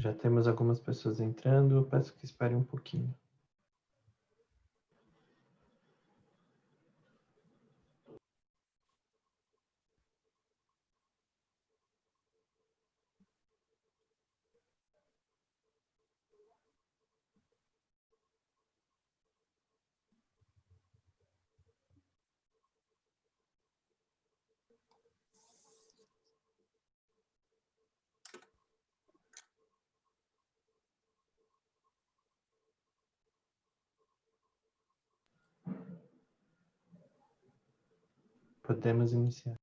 Já temos algumas pessoas entrando, eu peço que espere um pouquinho. Podemos iniciar.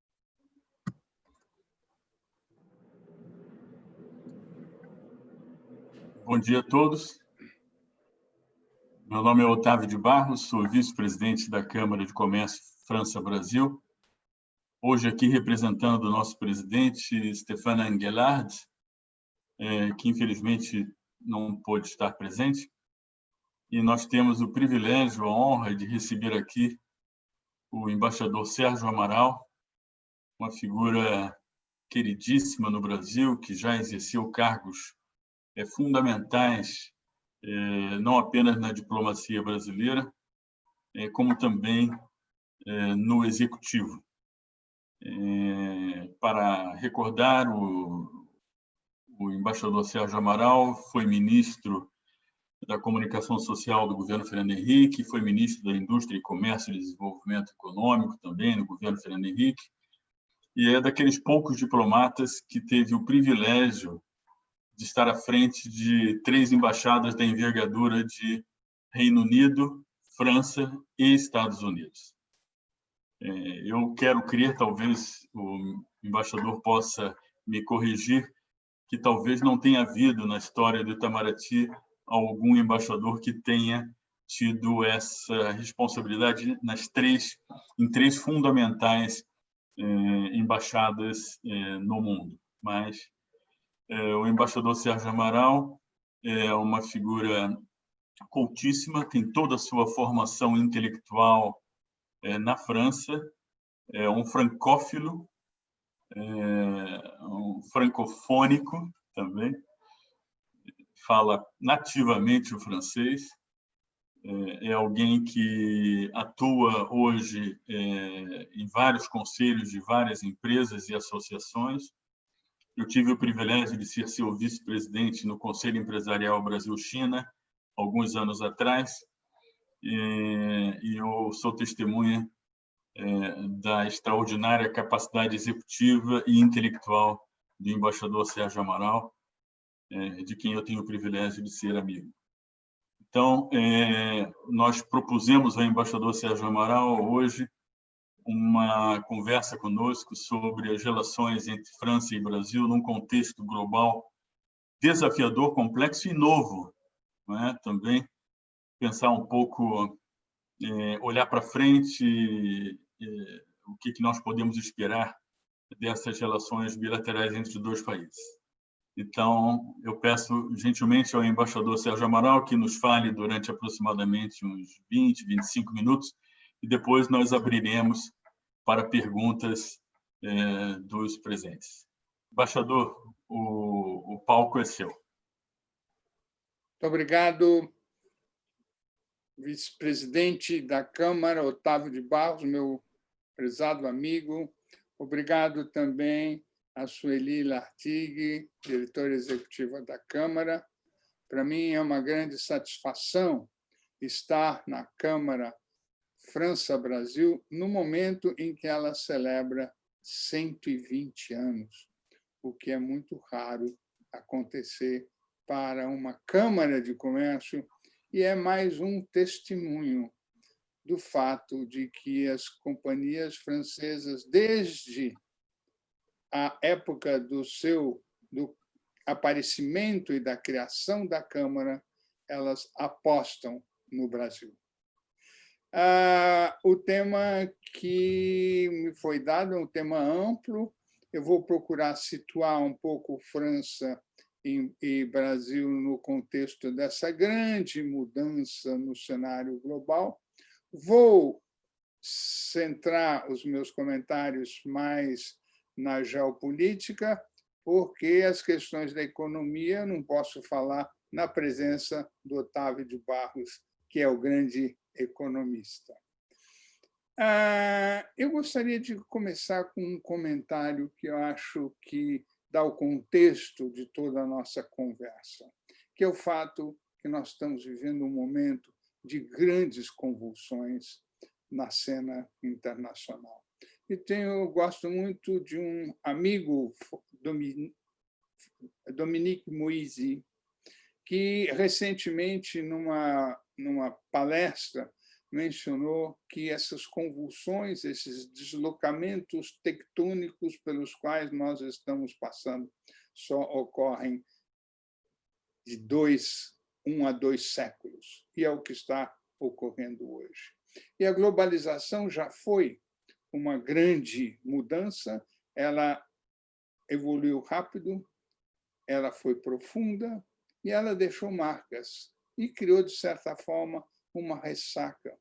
Bom dia a todos. Meu nome é Otávio de Barros, sou vice-presidente da Câmara de Comércio França-Brasil. Hoje aqui representando o nosso presidente, Stéphane Anguillard, que infelizmente não pôde estar presente. E nós temos o privilégio, a honra de receber aqui o embaixador Sérgio Amaral, uma figura queridíssima no Brasil, que já exerceu cargos fundamentais, não apenas na diplomacia brasileira, como também no executivo. Para recordar, o embaixador Sérgio Amaral foi ministro da Comunicação Social do governo Fernando Henrique, foi ministro da Indústria e Comércio e Desenvolvimento Econômico também no governo Fernando Henrique, e é daqueles poucos diplomatas que teve o privilégio de estar à frente de 3 embaixadas da envergadura de Reino Unido, França e Estados Unidos. Eu quero crer, talvez o embaixador possa me corrigir, que talvez não tenha havido na história do Itamaraty algum embaixador que tenha tido essa responsabilidade em três fundamentais embaixadas no mundo. Mas o embaixador Sérgio Amaral é uma figura cultíssima, tem toda a sua formação intelectual na França, é um francófilo, um francofônico também, fala nativamente o francês, é alguém que atua hoje em vários conselhos de várias empresas e associações. Eu tive o privilégio de ser seu vice-presidente no Conselho Empresarial Brasil-China, alguns anos atrás, e eu sou testemunha da extraordinária capacidade executiva e intelectual do embaixador Sérgio Amaral, de quem eu tenho o privilégio de ser amigo. Então, nós propusemos ao embaixador Sérgio Amaral hoje uma conversa conosco sobre as relações entre França e Brasil num contexto global desafiador, complexo e novo, não é? Também pensar um pouco, olhar para frente, o que nós podemos esperar dessas relações bilaterais entre os dois países. Então, eu peço gentilmente ao embaixador Sérgio Amaral que nos fale durante aproximadamente uns 20, 25 minutos e depois nós abriremos para perguntas dos presentes. Embaixador, o palco é seu. Muito obrigado, vice-presidente da Câmara, Otávio de Barros, meu prezado amigo. Obrigado também a Sueli Lartigue, diretora executiva da Câmara. Para mim é uma grande satisfação estar na Câmara França-Brasil no momento em que ela celebra 120 anos, o que é muito raro acontecer para uma Câmara de Comércio, e é mais um testemunho do fato de que as companhias francesas, desde a época do aparecimento e da criação da Câmara, elas apostam no Brasil. O tema que me foi dado é um tema amplo. Eu vou procurar situar um pouco França e Brasil no contexto dessa grande mudança no cenário global. Vou centrar os meus comentários mais na geopolítica, porque as questões da economia eu não posso falar na presença do Otávio de Barros, que é o grande economista. Eu gostaria de começar com um comentário que eu acho que dá o contexto de toda a nossa conversa, que é o fato que nós estamos vivendo um momento de grandes convulsões na cena internacional. Eu gosto muito de um amigo, Dominique Moïse, que recentemente, numa palestra, mencionou que essas convulsões, esses deslocamentos tectônicos pelos quais nós estamos passando, só ocorrem de 1 a 2 séculos, e é o que está ocorrendo hoje. E a globalização já foi uma grande mudança, ela evoluiu rápido, ela foi profunda e ela deixou marcas e criou, de certa forma, uma ressaca,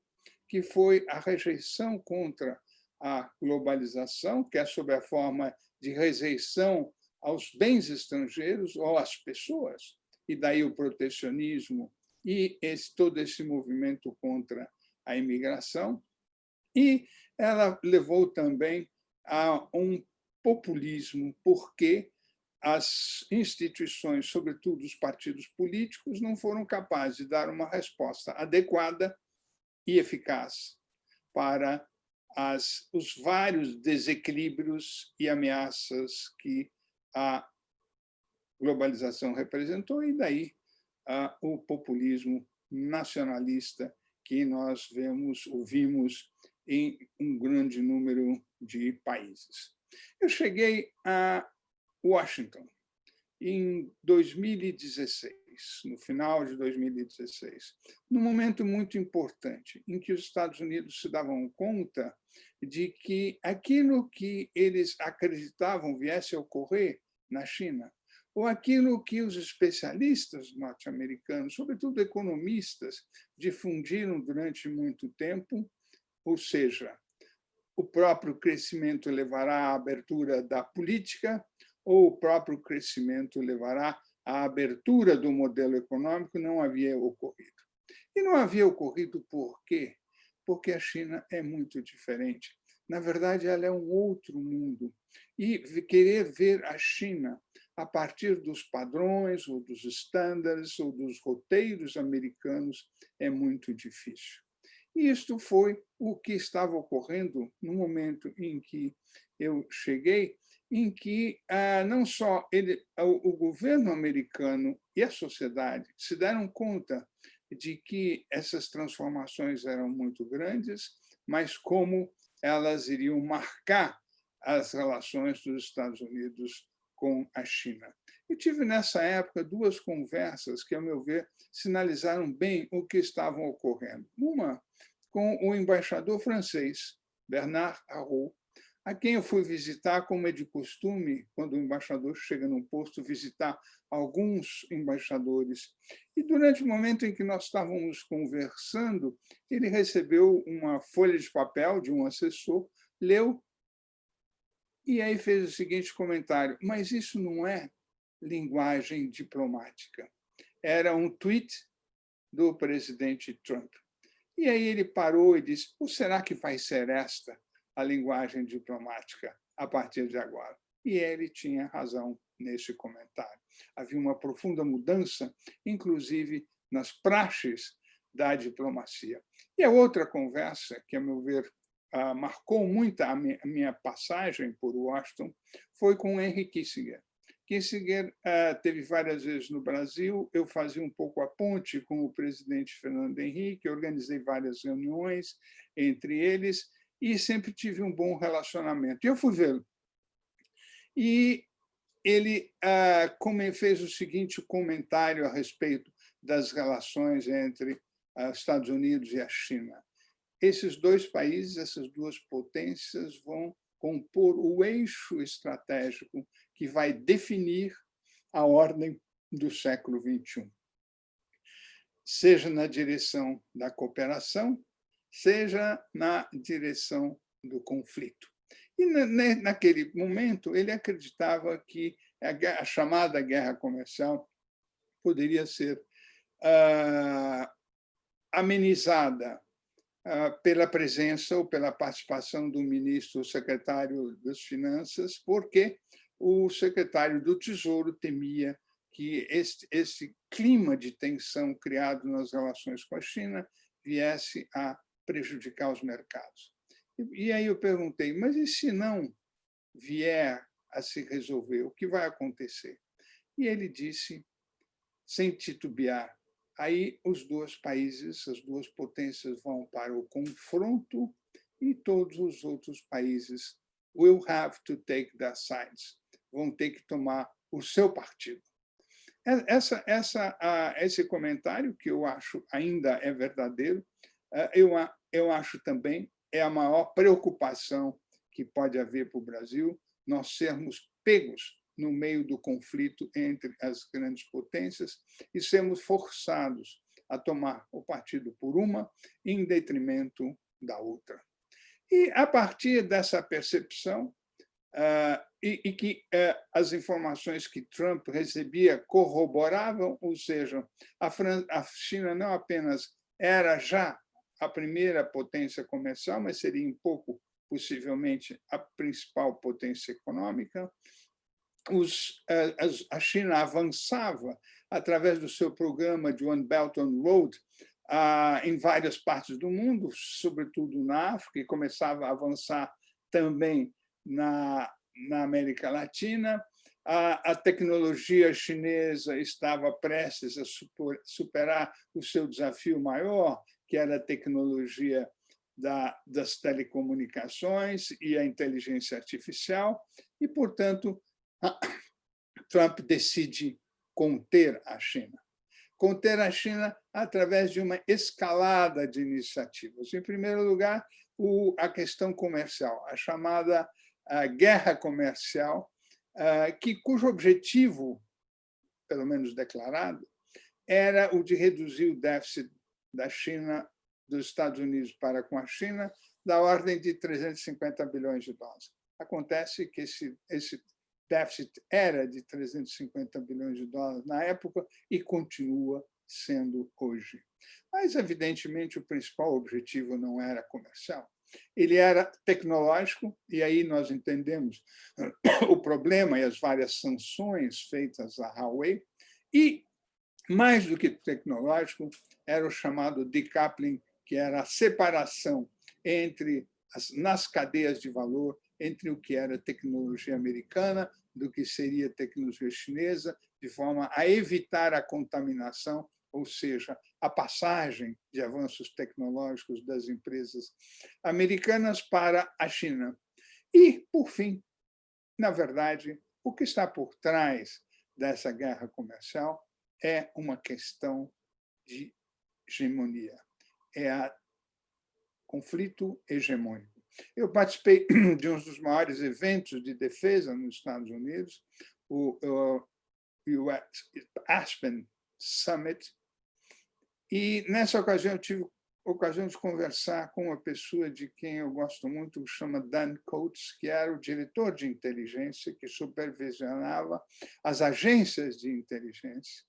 que foi a rejeição contra a globalização, que é sob a forma de rejeição aos bens estrangeiros ou às pessoas, e daí o protecionismo e todo esse movimento contra a imigração. E ela levou também a um populismo, porque as instituições, sobretudo os partidos políticos, não foram capazes de dar uma resposta adequada e eficaz para os vários desequilíbrios e ameaças que a globalização representou, e daí o populismo nacionalista que nós ouvimos em um grande número de países. Eu cheguei a Washington em 2016, no final de 2016, num momento muito importante, em que os Estados Unidos se davam conta de que aquilo que eles acreditavam viesse a ocorrer na China, ou aquilo que os especialistas norte-americanos, sobretudo economistas, difundiram durante muito tempo, ou seja, o próprio crescimento levará à abertura da política, ou o próprio crescimento levará à abertura do modelo econômico, não havia ocorrido. E não havia ocorrido por quê? Porque a China é muito diferente. Na verdade, ela é um outro mundo. E querer ver a China a partir dos padrões, ou dos estándares, ou dos roteiros americanos é muito difícil. E isto foi o que estava ocorrendo no momento em que eu cheguei, em que não só o governo americano e a sociedade se deram conta de que essas transformações eram muito grandes, mas como elas iriam marcar as relações dos Estados Unidos com a China. Eu tive, nessa época, 2 conversas que, ao meu ver, sinalizaram bem o que estavam ocorrendo. Uma com o embaixador francês, Bernard Arnault, a quem eu fui visitar, como é de costume, quando o embaixador chega num posto, visitar alguns embaixadores. E, durante o momento em que nós estávamos conversando, ele recebeu uma folha de papel de um assessor, leu, e aí fez o seguinte comentário: mas isso não é linguagem diplomática. Era um tweet do presidente Trump. E aí ele parou e disse: ou será que vai ser esta a linguagem diplomática a partir de agora? E ele tinha razão nesse comentário. Havia uma profunda mudança, inclusive nas praxes da diplomacia. E a outra conversa, que, a meu ver, marcou muito a minha passagem por Washington, foi com Henry Kissinger. Kissinger teve várias vezes no Brasil, eu fazia um pouco a ponte com o presidente Fernando Henrique, organizei várias reuniões entre eles e sempre tive um bom relacionamento. E eu fui vê-lo. E ele fez o seguinte comentário a respeito das relações entre os Estados Unidos e a China. Esses 2 países, essas 2 potências, vão compor o eixo estratégico que vai definir a ordem do século XXI, seja na direção da cooperação, seja na direção do conflito. E, naquele momento, ele acreditava que a chamada guerra comercial poderia ser amenizada pela presença ou pela participação do ministro secretário das Finanças, porque o secretário do Tesouro temia que esse clima de tensão criado nas relações com a China viesse a prejudicar os mercados. E aí eu perguntei, mas e se não vier a se resolver, o que vai acontecer? E ele disse, sem titubear, aí os dois países, as duas potências vão para o confronto e todos os outros países will have to take their sides, vão ter que tomar o seu partido. Esse comentário, que eu acho ainda é verdadeiro, eu acho também é a maior preocupação que pode haver para o Brasil, nós sermos pegos no meio do conflito entre as grandes potências e sermos forçados a tomar o partido por uma em detrimento da outra. E, a partir dessa percepção, e que as informações que Trump recebia corroboravam, ou seja, a China não apenas era já a primeira potência comercial, mas seria, em pouco, possivelmente, a principal potência econômica. A China avançava através do seu programa de One Belt, One Road em várias partes do mundo, sobretudo na África, e começava a avançar também na América Latina. A tecnologia chinesa estava prestes a superar o seu desafio maior, que era a tecnologia das telecomunicações e a inteligência artificial, e, portanto, Trump decide conter a China. Conter a China através de uma escalada de iniciativas. Em primeiro lugar, a questão comercial, a chamada guerra comercial, cujo objetivo, pelo menos declarado, era o de reduzir o déficit da China, dos Estados Unidos para com a China, da ordem de 350 bilhões de dólares. Acontece que esse déficit era de 350 bilhões de dólares na época e continua sendo hoje. Mas, evidentemente, o principal objetivo não era comercial. Ele era tecnológico, e aí nós entendemos o problema e as várias sanções feitas à Huawei, e, mais do que tecnológico, era o chamado decoupling, que era a separação nas cadeias de valor entre o que era tecnologia americana do que seria tecnologia chinesa, de forma a evitar a contaminação, ou seja, a passagem de avanços tecnológicos das empresas americanas para a China. E, por fim, na verdade, o que está por trás dessa guerra comercial é uma questão de hegemonia, é o conflito hegemônico. Eu participei de um dos maiores eventos de defesa nos Estados Unidos, o Aspen Summit, e, nessa ocasião, eu tive a ocasião de conversar com uma pessoa de quem eu gosto muito, que chama Dan Coates, que era o diretor de inteligência, que supervisionava as agências de inteligência.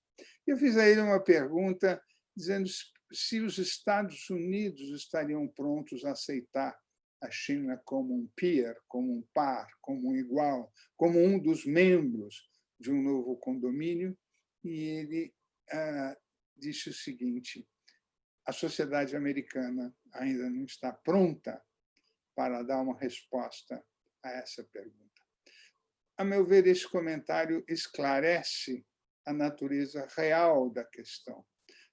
E eu fiz a ele uma pergunta, dizendo se os Estados Unidos estariam prontos a aceitar a China como um peer, como um par, como um igual, como um dos membros de um novo condomínio. E ele disse o seguinte: a sociedade americana ainda não está pronta para dar uma resposta a essa pergunta. A meu ver, esse comentário esclarece a natureza real da questão.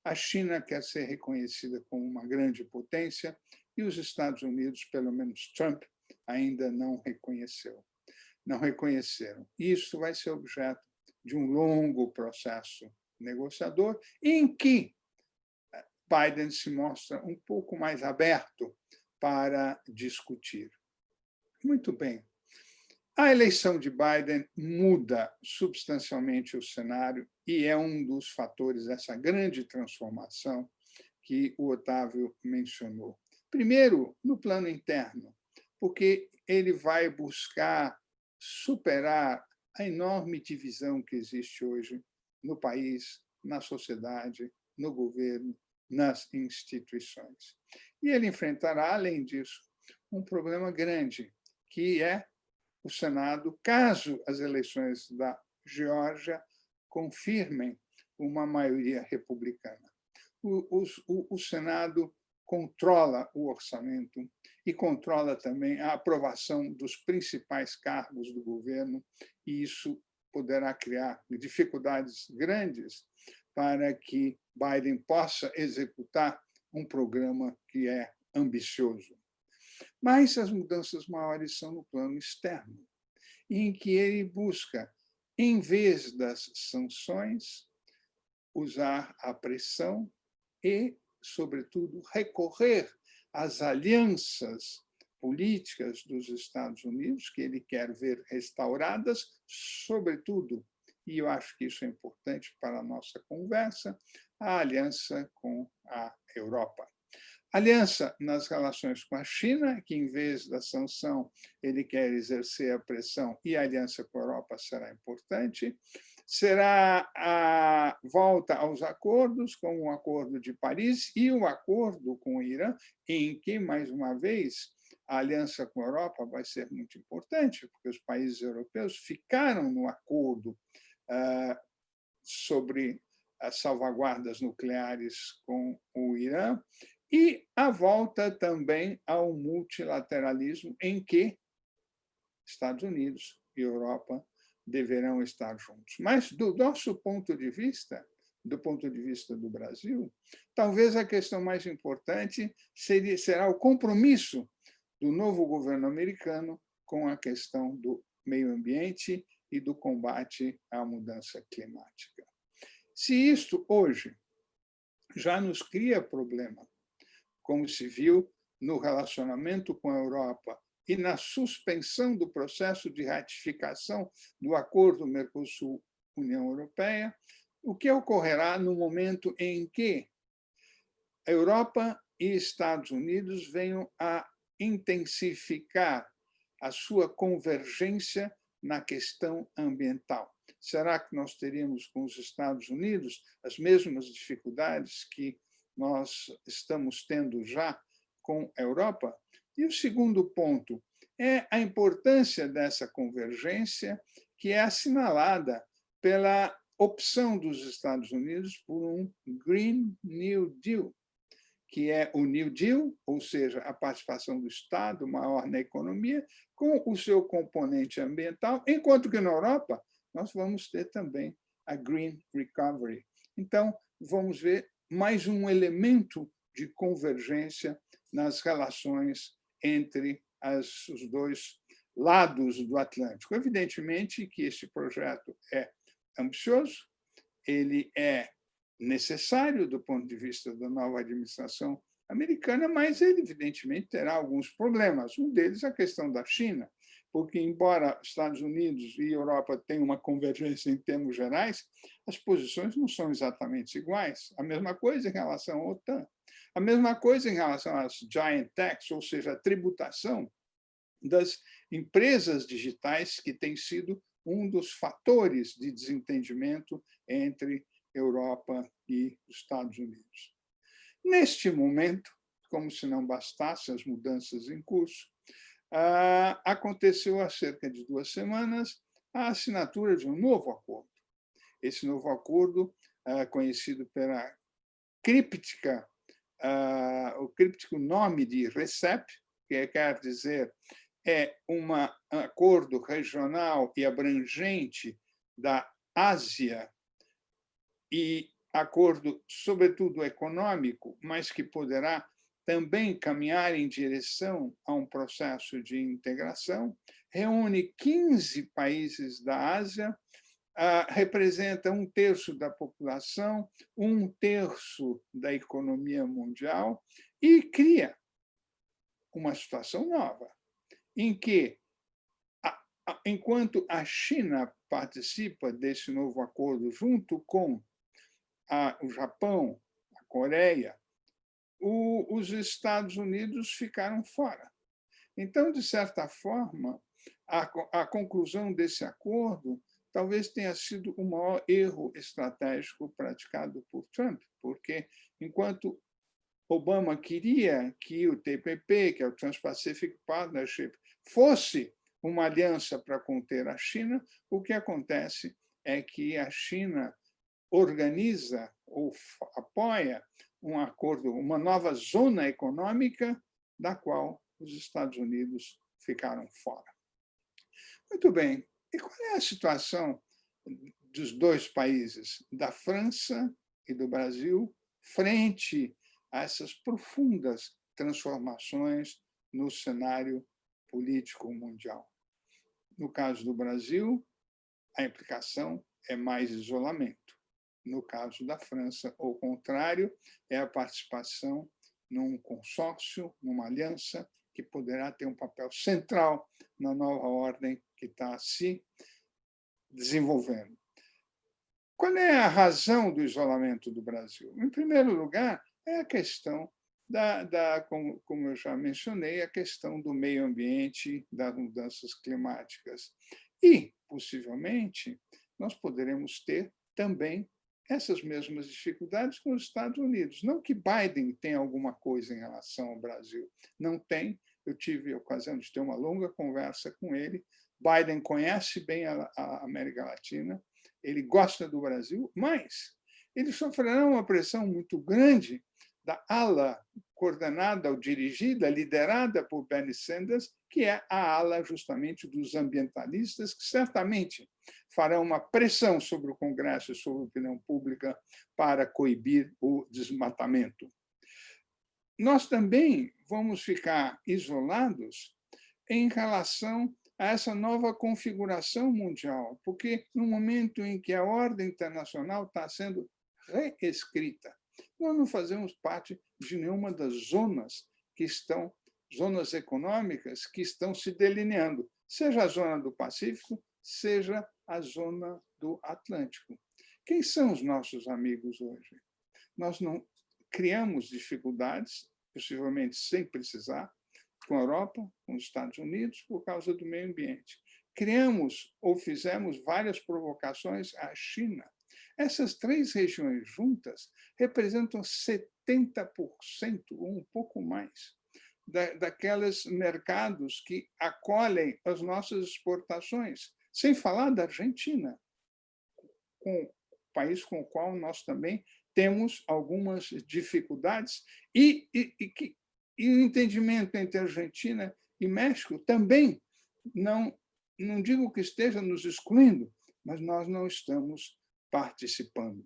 A China quer ser reconhecida como uma grande potência e os Estados Unidos, pelo menos Trump, ainda não reconheceram. Isso vai ser objeto de um longo processo negociador, em que Biden se mostra um pouco mais aberto para discutir. Muito bem. A eleição de Biden muda substancialmente o cenário e é um dos fatores dessa grande transformação que o Otávio mencionou. Primeiro, no plano interno, porque ele vai buscar superar a enorme divisão que existe hoje no país, na sociedade, no governo, nas instituições. E ele enfrentará, além disso, um problema grande, que é o Senado, caso as eleições da Geórgia confirmem uma maioria republicana. O Senado controla o orçamento e controla também a aprovação dos principais cargos do governo, e isso poderá criar dificuldades grandes para que Biden possa executar um programa que é ambicioso. Mas as mudanças maiores são no plano externo, em que ele busca, em vez das sanções, usar a pressão e, sobretudo, recorrer às alianças políticas dos Estados Unidos, que ele quer ver restauradas, sobretudo, e eu acho que isso é importante para a nossa conversa, a aliança com a Europa. Aliança nas relações com a China, que, em vez da sanção, ele quer exercer a pressão, e a aliança com a Europa será importante. Será a volta aos acordos, como o Acordo de Paris e o acordo com o Irã, em que, mais uma vez, a aliança com a Europa vai ser muito importante, porque os países europeus ficaram no acordo sobre as salvaguardas nucleares com o Irã, e a volta também ao multilateralismo, em que Estados Unidos e Europa deverão estar juntos. Mas, do nosso ponto de vista, do ponto de vista do Brasil, talvez a questão mais importante será o compromisso do novo governo americano com a questão do meio ambiente e do combate à mudança climática. Se isto, hoje, já nos cria problema, como se viu no relacionamento com a Europa e na suspensão do processo de ratificação do Acordo Mercosul-União Europeia, o que ocorrerá no momento em que a Europa e Estados Unidos venham a intensificar a sua convergência na questão ambiental? Será que nós teríamos com os Estados Unidos as mesmas dificuldades que nós estamos tendo já com a Europa? E o segundo ponto é a importância dessa convergência, que é assinalada pela opção dos Estados Unidos por um Green New Deal, que é o New Deal, ou seja, a participação do Estado maior na economia, com o seu componente ambiental, enquanto que na Europa nós vamos ter também a Green Recovery. Então, vamos ver mais um elemento de convergência nas relações entre os dois lados do Atlântico. Evidentemente que esse projeto é ambicioso, ele é necessário do ponto de vista da nova administração americana, mas ele, evidentemente, terá alguns problemas. Um deles é a questão da China, porque, embora Estados Unidos e Europa tenham uma convergência em termos gerais, as posições não são exatamente iguais. A mesma coisa em relação à OTAN. A mesma coisa em relação às giant techs, ou seja, a tributação das empresas digitais, que tem sido um dos fatores de desentendimento entre Europa e Estados Unidos. Neste momento, como se não bastasse as mudanças em curso, aconteceu há cerca de 2 semanas a assinatura de um novo acordo. Esse novo acordo, conhecido pela críptica, o críptico nome de RCEP, que quer dizer é um acordo regional e abrangente da Ásia, e acordo, sobretudo, econômico, mas que poderá também caminhar em direção a um processo de integração, reúne 15 países da Ásia, representa 1/3 da população, 1/3 da economia mundial, e cria uma situação nova, em que, enquanto a China participa desse novo acordo junto com o Japão, a Coreia, os Estados Unidos ficaram fora. Então, de certa forma, a conclusão desse acordo talvez tenha sido o maior erro estratégico praticado por Trump, porque enquanto Obama queria que o TPP, que é o Trans-Pacific Partnership, fosse uma aliança para conter a China, o que acontece é que a China organiza ou apoia um acordo, uma nova zona econômica da qual os Estados Unidos ficaram fora. Muito bem. E qual é a situação dos dois países, da França e do Brasil, frente a essas profundas transformações no cenário político mundial? No caso do Brasil, a implicação é mais isolamento. No caso da França, ao contrário, é a participação num consórcio, numa aliança, que poderá ter um papel central na nova ordem que está se desenvolvendo. Qual é a razão do isolamento do Brasil? Em primeiro lugar, é a questão como eu já mencionei, a questão do meio ambiente, das mudanças climáticas. E, possivelmente, nós poderemos ter também essas mesmas dificuldades com os Estados Unidos. Não que Biden tenha alguma coisa em relação ao Brasil. Não tem. Eu tive a ocasião de ter uma longa conversa com ele. Biden conhece bem a América Latina, ele gosta do Brasil, mas ele sofrerá uma pressão muito grande da ala coordenada ou dirigida, liderada por Bernie Sanders, que é a ala justamente dos ambientalistas, que certamente farão uma pressão sobre o Congresso e sobre a opinião pública para coibir o desmatamento. Nós também vamos ficar isolados em relação a essa nova configuração mundial, porque no momento em que a ordem internacional está sendo reescrita, nós não fazemos parte de nenhuma das zonas zonas econômicas que estão se delineando, seja a zona do Pacífico, seja a zona do Atlântico. Quem são os nossos amigos hoje? Nós não criamos dificuldades, possivelmente sem precisar, com a Europa, com os Estados Unidos, por causa do meio ambiente. Criamos ou fizemos várias provocações à China. Essas três regiões juntas representam 70%, ou um pouco mais, daqueles mercados que acolhem as nossas exportações, sem falar da Argentina, o país com o qual nós também temos algumas dificuldades, e o entendimento entre Argentina e México também, não digo que esteja nos excluindo, mas nós não estamos participando.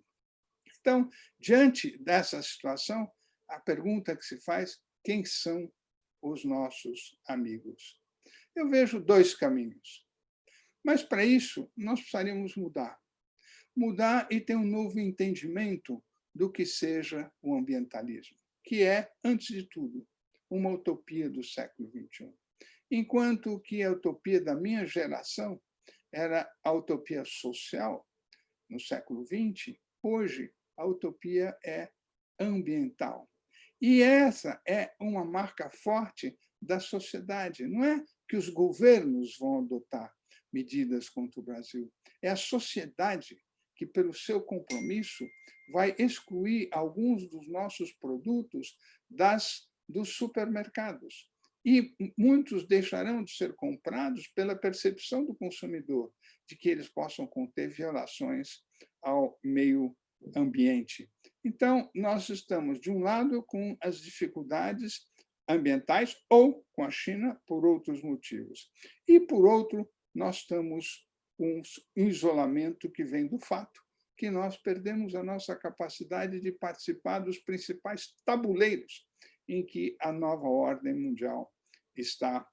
Então, diante dessa situação, a pergunta que se faz: quem são os nossos amigos? Eu vejo dois caminhos. Mas, para isso, nós precisaríamos mudar. Mudar e ter um novo entendimento do que seja o ambientalismo, que é, antes de tudo, uma utopia do século XXI. Enquanto que a utopia da minha geração era a utopia social, no século XX, hoje a utopia é ambiental. E essa é uma marca forte da sociedade. Não é que os governos vão adotar medidas contra o Brasil, é a sociedade que, pelo seu compromisso, vai excluir alguns dos nossos produtos dos supermercados. E muitos deixarão de ser comprados pela percepção do consumidor de que eles possam conter violações ao meio ambiente. Então, nós estamos, de um lado, com as dificuldades ambientais, ou com a China, por outros motivos. E, por outro, nós estamos com um isolamento que vem do fato que nós perdemos a nossa capacidade de participar dos principais tabuleiros em que a nova ordem mundial está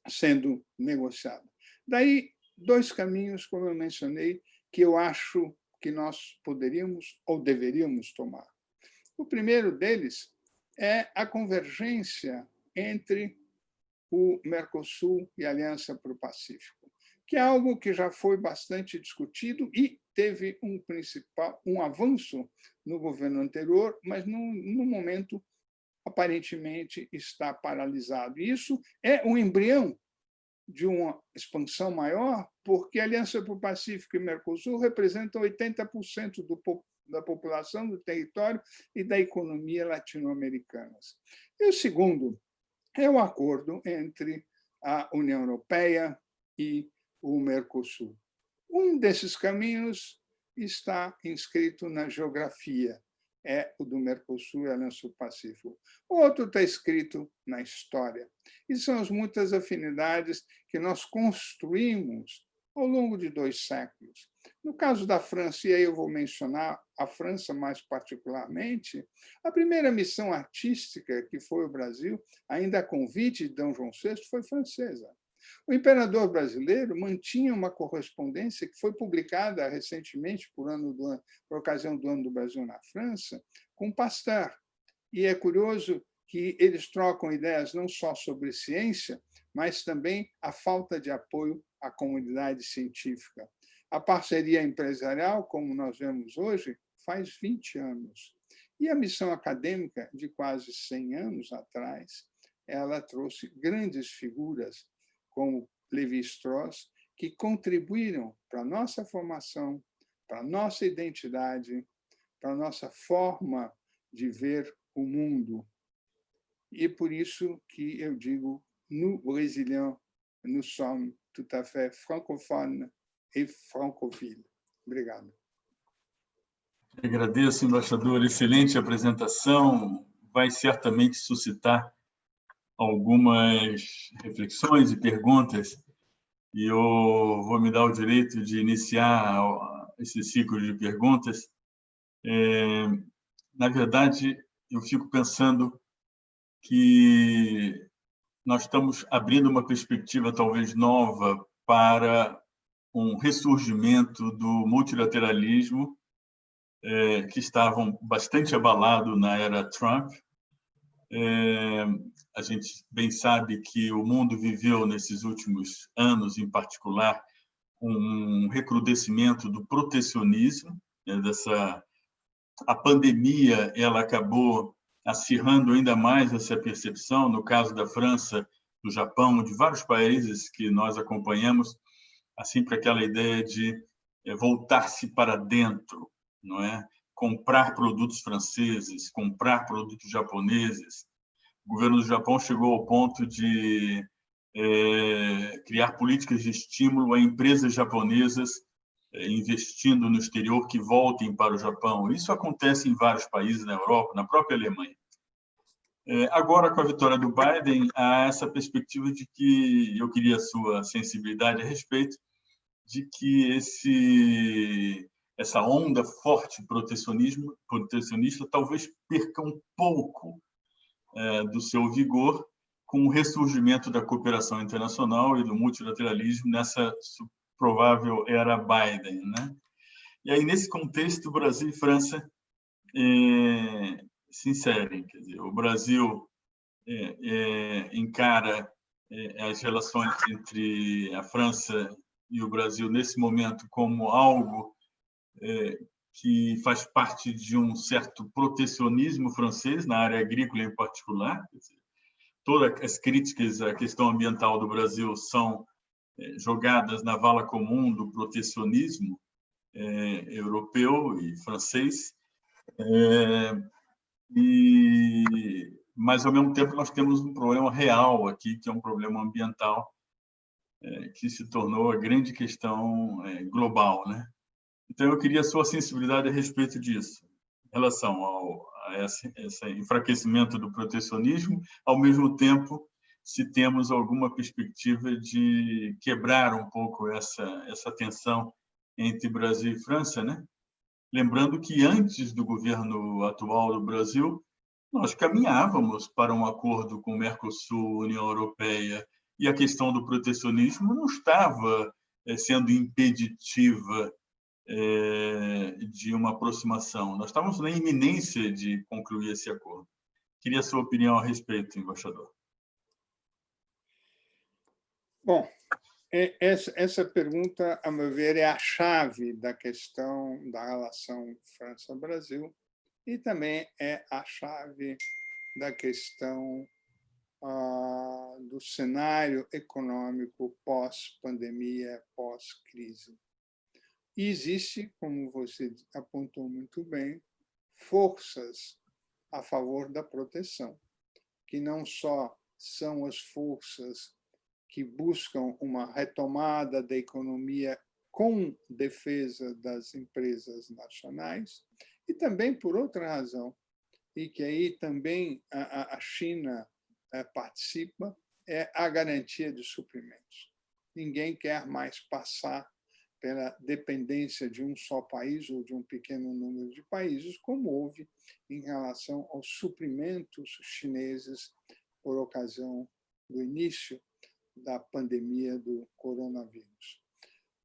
sendo negociada. Daí, dois caminhos, como eu mencionei, que eu acho que nós poderíamos ou deveríamos tomar. O primeiro deles é a convergência entre o Mercosul e a Aliança para o Pacífico, que é algo que já foi bastante discutido e teve um avanço no governo anterior, mas num momento aparentemente está paralisado. E isso é um embrião de uma expansão maior, porque a Aliança para o Pacífico e Mercosul representam 80% da população, do território e da economia latino-americanas. E o segundo é o acordo entre a União Europeia e o Mercosul. Um desses caminhos está inscrito na geografia, é o do Mercosul e a Aliança do Pacífico. O outro está escrito na história. E são as muitas afinidades que nós construímos ao longo de 2 séculos. No caso da França, e aí eu vou mencionar a França mais particularmente, a primeira missão artística que foi o Brasil, ainda a convite de D. João VI, foi francesa. O imperador brasileiro mantinha uma correspondência que foi publicada recentemente, por ocasião do Ano do Brasil na França, com Pasteur. E é curioso que eles trocam ideias não só sobre ciência, mas também a falta de apoio à comunidade científica. A parceria empresarial, como nós vemos hoje, faz 20 anos. E a missão acadêmica, de quase 100 anos atrás, ela trouxe grandes figuras como Lévi-Strauss, que contribuíram para a nossa formação, para a nossa identidade, para a nossa forma de ver o mundo. E é por isso que eu digo, nous, Brésiliens, nous sommes tout à fait francophones et francophiles. Obrigado. Agradeço, embaixador. Excelente apresentação. Vai certamente suscitar algumas reflexões e perguntas, e eu vou me dar o direito de iniciar esse ciclo de perguntas. Na verdade, eu fico pensando que nós estamos abrindo uma perspectiva talvez nova para um ressurgimento do multilateralismo, que estavam bastante abalado na era Trump. A gente bem sabe que o mundo viveu, nesses últimos anos em particular, um recrudescimento do protecionismo, a pandemia ela acabou acirrando ainda mais essa percepção, no caso da França, do Japão, de vários países que nós acompanhamos, assim, para aquela ideia de voltar-se para dentro, não é? Comprar produtos franceses, comprar produtos japoneses. O governo do Japão chegou ao ponto de criar políticas de estímulo a empresas japonesas investindo no exterior que voltem para o Japão. Isso acontece em vários países na Europa, na própria Alemanha. Agora, com a vitória do Biden, há essa perspectiva de que eu queria a sua sensibilidade a respeito de que essa onda forte protecionista talvez perca um pouco do seu vigor com o ressurgimento da cooperação internacional e do multilateralismo nessa provável era Biden, né? E aí, nesse contexto, Brasil e França se inserem. Quer dizer, o Brasil encara as relações entre a França e o Brasil, nesse momento, como algo que faz parte de um certo protecionismo francês, na área agrícola em particular. Quer dizer, todas as críticas à questão ambiental do Brasil são jogadas na vala comum do protecionismo europeu e francês, mas, ao mesmo tempo, nós temos um problema real aqui, que é um problema ambiental, que se tornou a grande questão global, né? Então, eu queria a sua sensibilidade a respeito disso, em relação a esse enfraquecimento do protecionismo, ao mesmo tempo, se temos alguma perspectiva de quebrar um pouco essa tensão entre Brasil e França, né? Lembrando que, antes do governo atual do Brasil, nós caminhávamos para um acordo com o Mercosul, União Europeia, e a questão do protecionismo não estava sendo impeditiva de uma aproximação. Nós estávamos na iminência de concluir esse acordo. Queria a sua opinião a respeito, embaixador. Bom, essa pergunta, a meu ver, é a chave da questão da relação França-Brasil e também é a chave da questão do cenário econômico pós-pandemia, pós-crise. E existe, como você apontou muito bem, forças a favor da proteção, que não só são as forças que buscam uma retomada da economia com defesa das empresas nacionais, e também por outra razão, e que aí também a China participa, é a garantia de suprimentos. Ninguém quer mais passar pela dependência de um só país ou de um pequeno número de países, como houve em relação aos suprimentos chineses por ocasião do início da pandemia do coronavírus.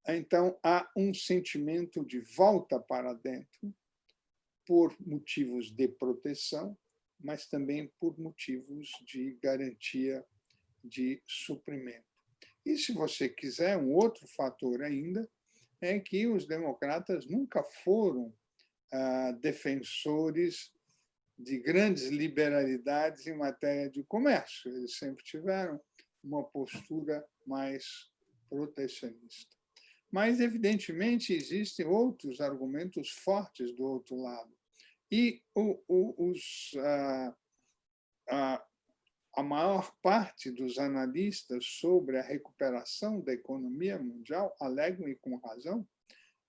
Então, há um sentimento de volta para dentro por motivos de proteção, mas também por motivos de garantia de suprimento. E, se você quiser, um outro fator ainda é que os democratas nunca foram defensores de grandes liberalidades em matéria de comércio. Eles sempre tiveram uma postura mais protecionista. Mas, evidentemente, existem outros argumentos fortes do outro lado. E a maior parte dos analistas sobre a recuperação da economia mundial alegam, e com razão,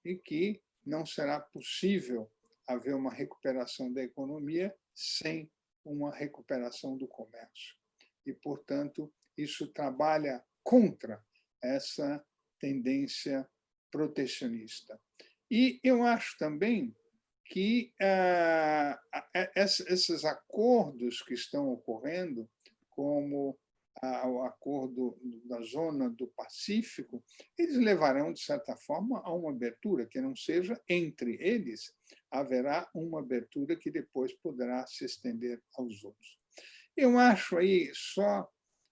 e que não será possível haver uma recuperação da economia sem uma recuperação do comércio. E, portanto, isso trabalha contra essa tendência protecionista. E eu acho também que esses acordos que estão ocorrendo, como o acordo da zona do Pacífico, eles levarão, de certa forma, a uma abertura, que não seja entre eles, haverá uma abertura que depois poderá se estender aos outros. Eu acho aí só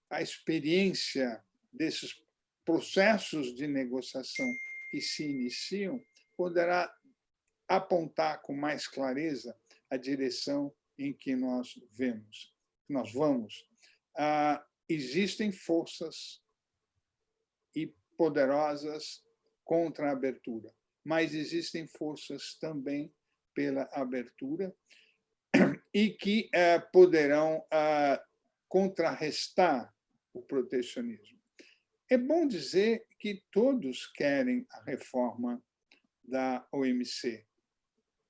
a experiência desses processos de negociação que se iniciam poderá apontar com mais clareza a direção em que nós vamos. Existem forças e poderosas contra a abertura, mas existem forças também pela abertura e que poderão contrarrestar o protecionismo. É bom dizer que todos querem a reforma da OMC.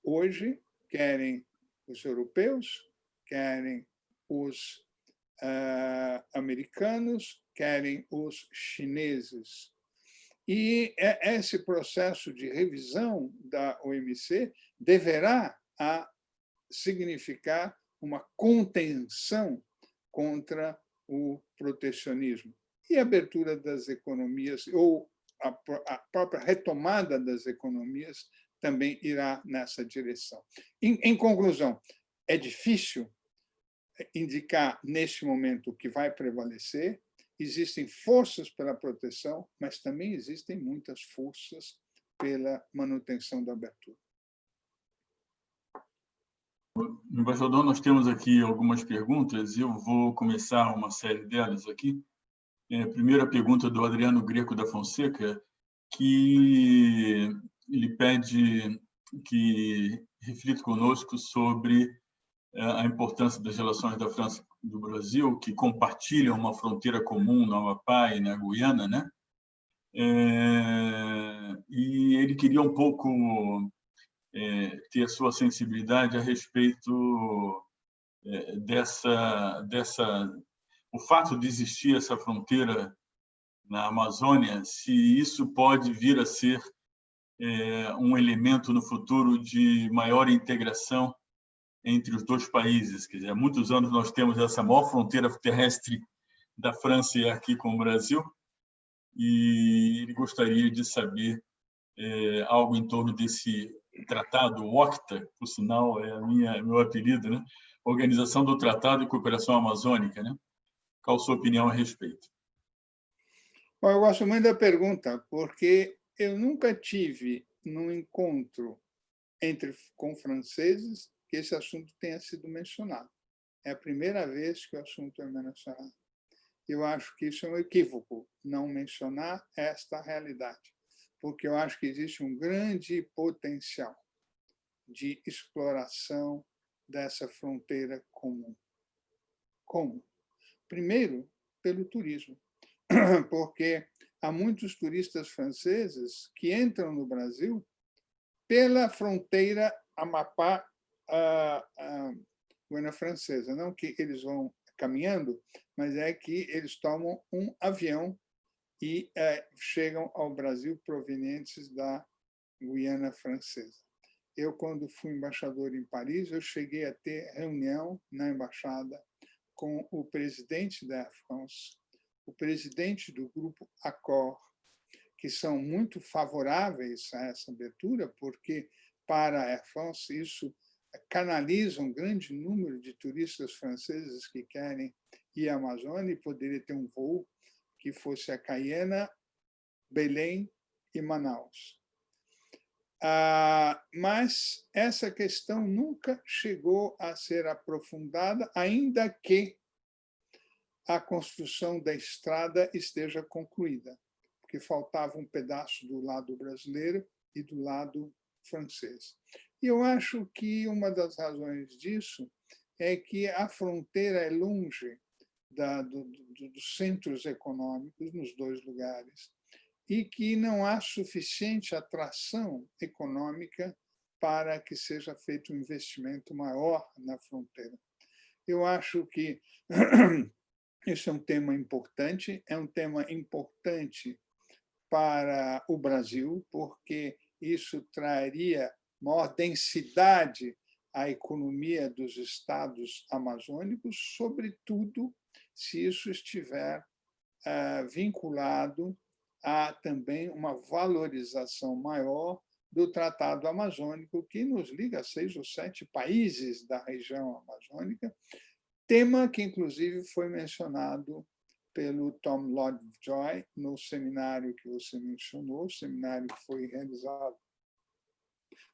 Hoje, querem os europeus, querem os americanos, querem os chineses. E esse processo de revisão da OMC deverá significar uma contenção contra o protecionismo. E a abertura das economias, ou a própria retomada das economias, também irá nessa direção. Em conclusão, é difícil indicar, neste momento, o que vai prevalecer. Existem forças pela proteção, mas também existem muitas forças pela manutenção da abertura. Embaixador, nós temos aqui algumas perguntas e eu vou começar uma série delas aqui. A primeira pergunta do Adriano Greco da Fonseca, que ele pede que reflita conosco sobre a importância das relações da França e do Brasil, que compartilham uma fronteira comum no Amapá e na Guiana, né? E ele queria um pouco ter a sua sensibilidade a respeito o fato de existir essa fronteira na Amazônia, se isso pode vir a ser um elemento no futuro de maior integração entre os dois países. Quer dizer, há muitos anos nós temos essa maior fronteira terrestre da França aqui com o Brasil, e ele gostaria de saber algo em torno desse tratado, o OCTA, por sinal é meu apelido, né? Organização do Tratado de Cooperação Amazônica, né? Qual a sua opinião a respeito? Bom, eu gosto muito da pergunta, porque eu nunca tive num encontro com franceses que esse assunto tenha sido mencionado. É a primeira vez que o assunto é mencionado. Eu acho que isso é um equívoco, não mencionar esta realidade, porque eu acho que existe um grande potencial de exploração dessa fronteira comum. Como? Primeiro, pelo turismo, porque há muitos turistas franceses que entram no Brasil pela fronteira Amapá-Guiana Francesa. Não que eles vão caminhando, mas é que eles tomam um avião e chegam ao Brasil provenientes da Guiana Francesa. Eu, quando fui embaixador em Paris, eu cheguei a ter reunião na embaixada com o presidente da Air France, o presidente do grupo Accor, que são muito favoráveis a essa abertura, porque, para a Air France, isso canaliza um grande número de turistas franceses que querem ir à Amazônia e poderia ter um voo que fosse a Cayena, Belém e Manaus. Mas essa questão nunca chegou a ser aprofundada, ainda que a construção da estrada esteja concluída, porque faltava um pedaço do lado brasileiro e do lado francês. E eu acho que uma das razões disso é que a fronteira é longe dos centros econômicos nos dois lugares e que não há suficiente atração econômica para que seja feito um investimento maior na fronteira. Eu acho que isso é um tema importante para o Brasil, porque isso traria maior densidade à economia dos estados amazônicos, sobretudo se isso estiver vinculado a também uma valorização maior do Tratado Amazônico, que nos liga a 6 ou 7 países da região amazônica, tema que, inclusive, foi mencionado pelo Tom Lovejoy no seminário que você mencionou, seminário que foi realizado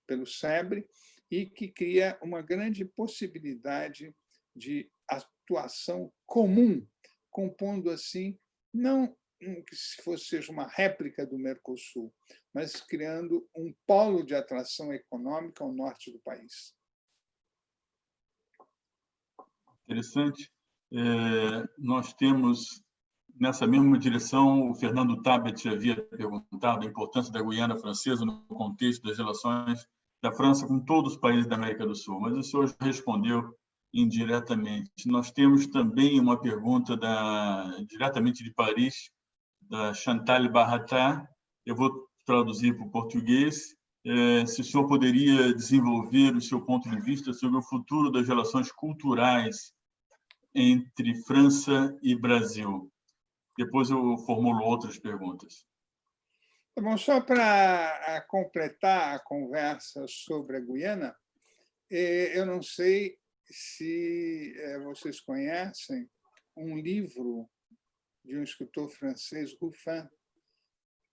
pelo SEBRE, e que cria uma grande possibilidade de atuação comum, compondo, assim, não que seja uma réplica do Mercosul, mas criando um polo de atração econômica ao norte do país. Interessante. Nós temos, nessa mesma direção, o Fernando Tabet havia perguntado a importância da Guiana Francesa no contexto das relações da França com todos os países da América do Sul, mas o senhor já respondeu indiretamente. Nós temos também uma pergunta diretamente de Paris, da Chantal Barrata. Eu vou traduzir para o português. Se o senhor poderia desenvolver o seu ponto de vista sobre o futuro das relações culturais entre França e Brasil. Depois eu formulo outras perguntas. Bom, só para completar a conversa sobre a Guiana, eu não sei se vocês conhecem um livro de um escritor francês, Ruffin,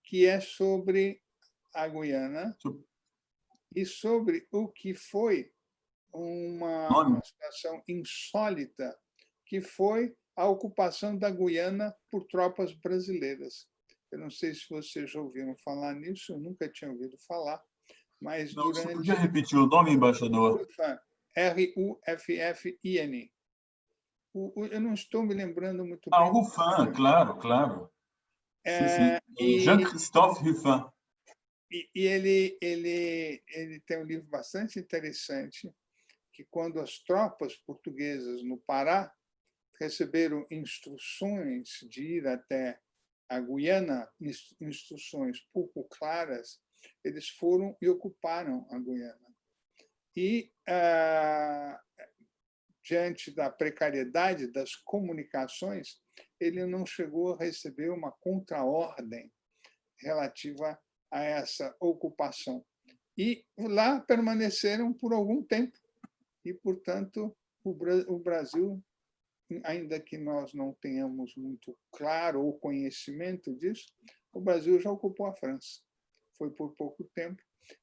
que é sobre a Guiana e sobre o que foi uma situação insólita, que foi a ocupação da Guiana por tropas brasileiras. Eu não sei se vocês já ouviram falar nisso, eu nunca tinha ouvido falar, mas não, durante... Você podia repetir o nome, embaixador? Ruffin. Eu não estou me lembrando muito bem. Ruffin, claro. Sim. Jean-Christophe Ruffin. E ele tem um livro bastante interessante, que quando as tropas portuguesas no Pará receberam instruções de ir até a Guiana, instruções pouco claras, eles foram e ocuparam a Guiana. E, diante da precariedade das comunicações, ele não chegou a receber uma contraordem relativa a essa ocupação. E lá permaneceram por algum tempo. E, portanto, o Brasil, ainda que nós não tenhamos muito claro ou conhecimento disso, o Brasil já ocupou a França. Foi por pouco tempo.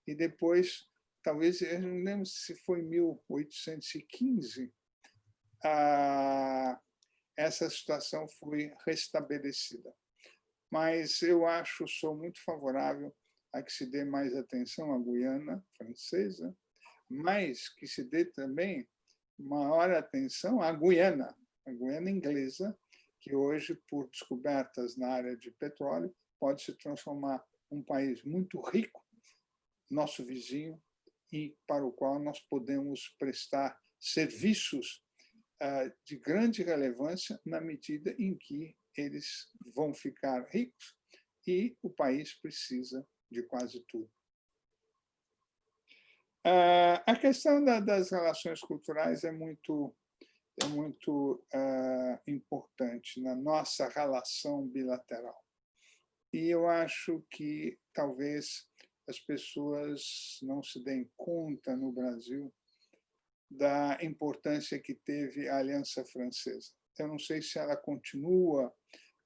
E depois, talvez, eu não lembro se foi em 1815, essa situação foi restabelecida. Mas eu sou muito favorável a que se dê mais atenção à Guiana Francesa, mas que se dê também maior atenção à Guiana Inglesa, que hoje, por descobertas na área de petróleo, pode se transformar um país muito rico, nosso vizinho, e para o qual nós podemos prestar serviços de grande relevância na medida em que eles vão ficar ricos e o país precisa de quase tudo. A questão das relações culturais é muito importante na nossa relação bilateral. E eu acho que talvez as pessoas não se deem conta no Brasil da importância que teve a Aliança Francesa. Eu não sei se ela continua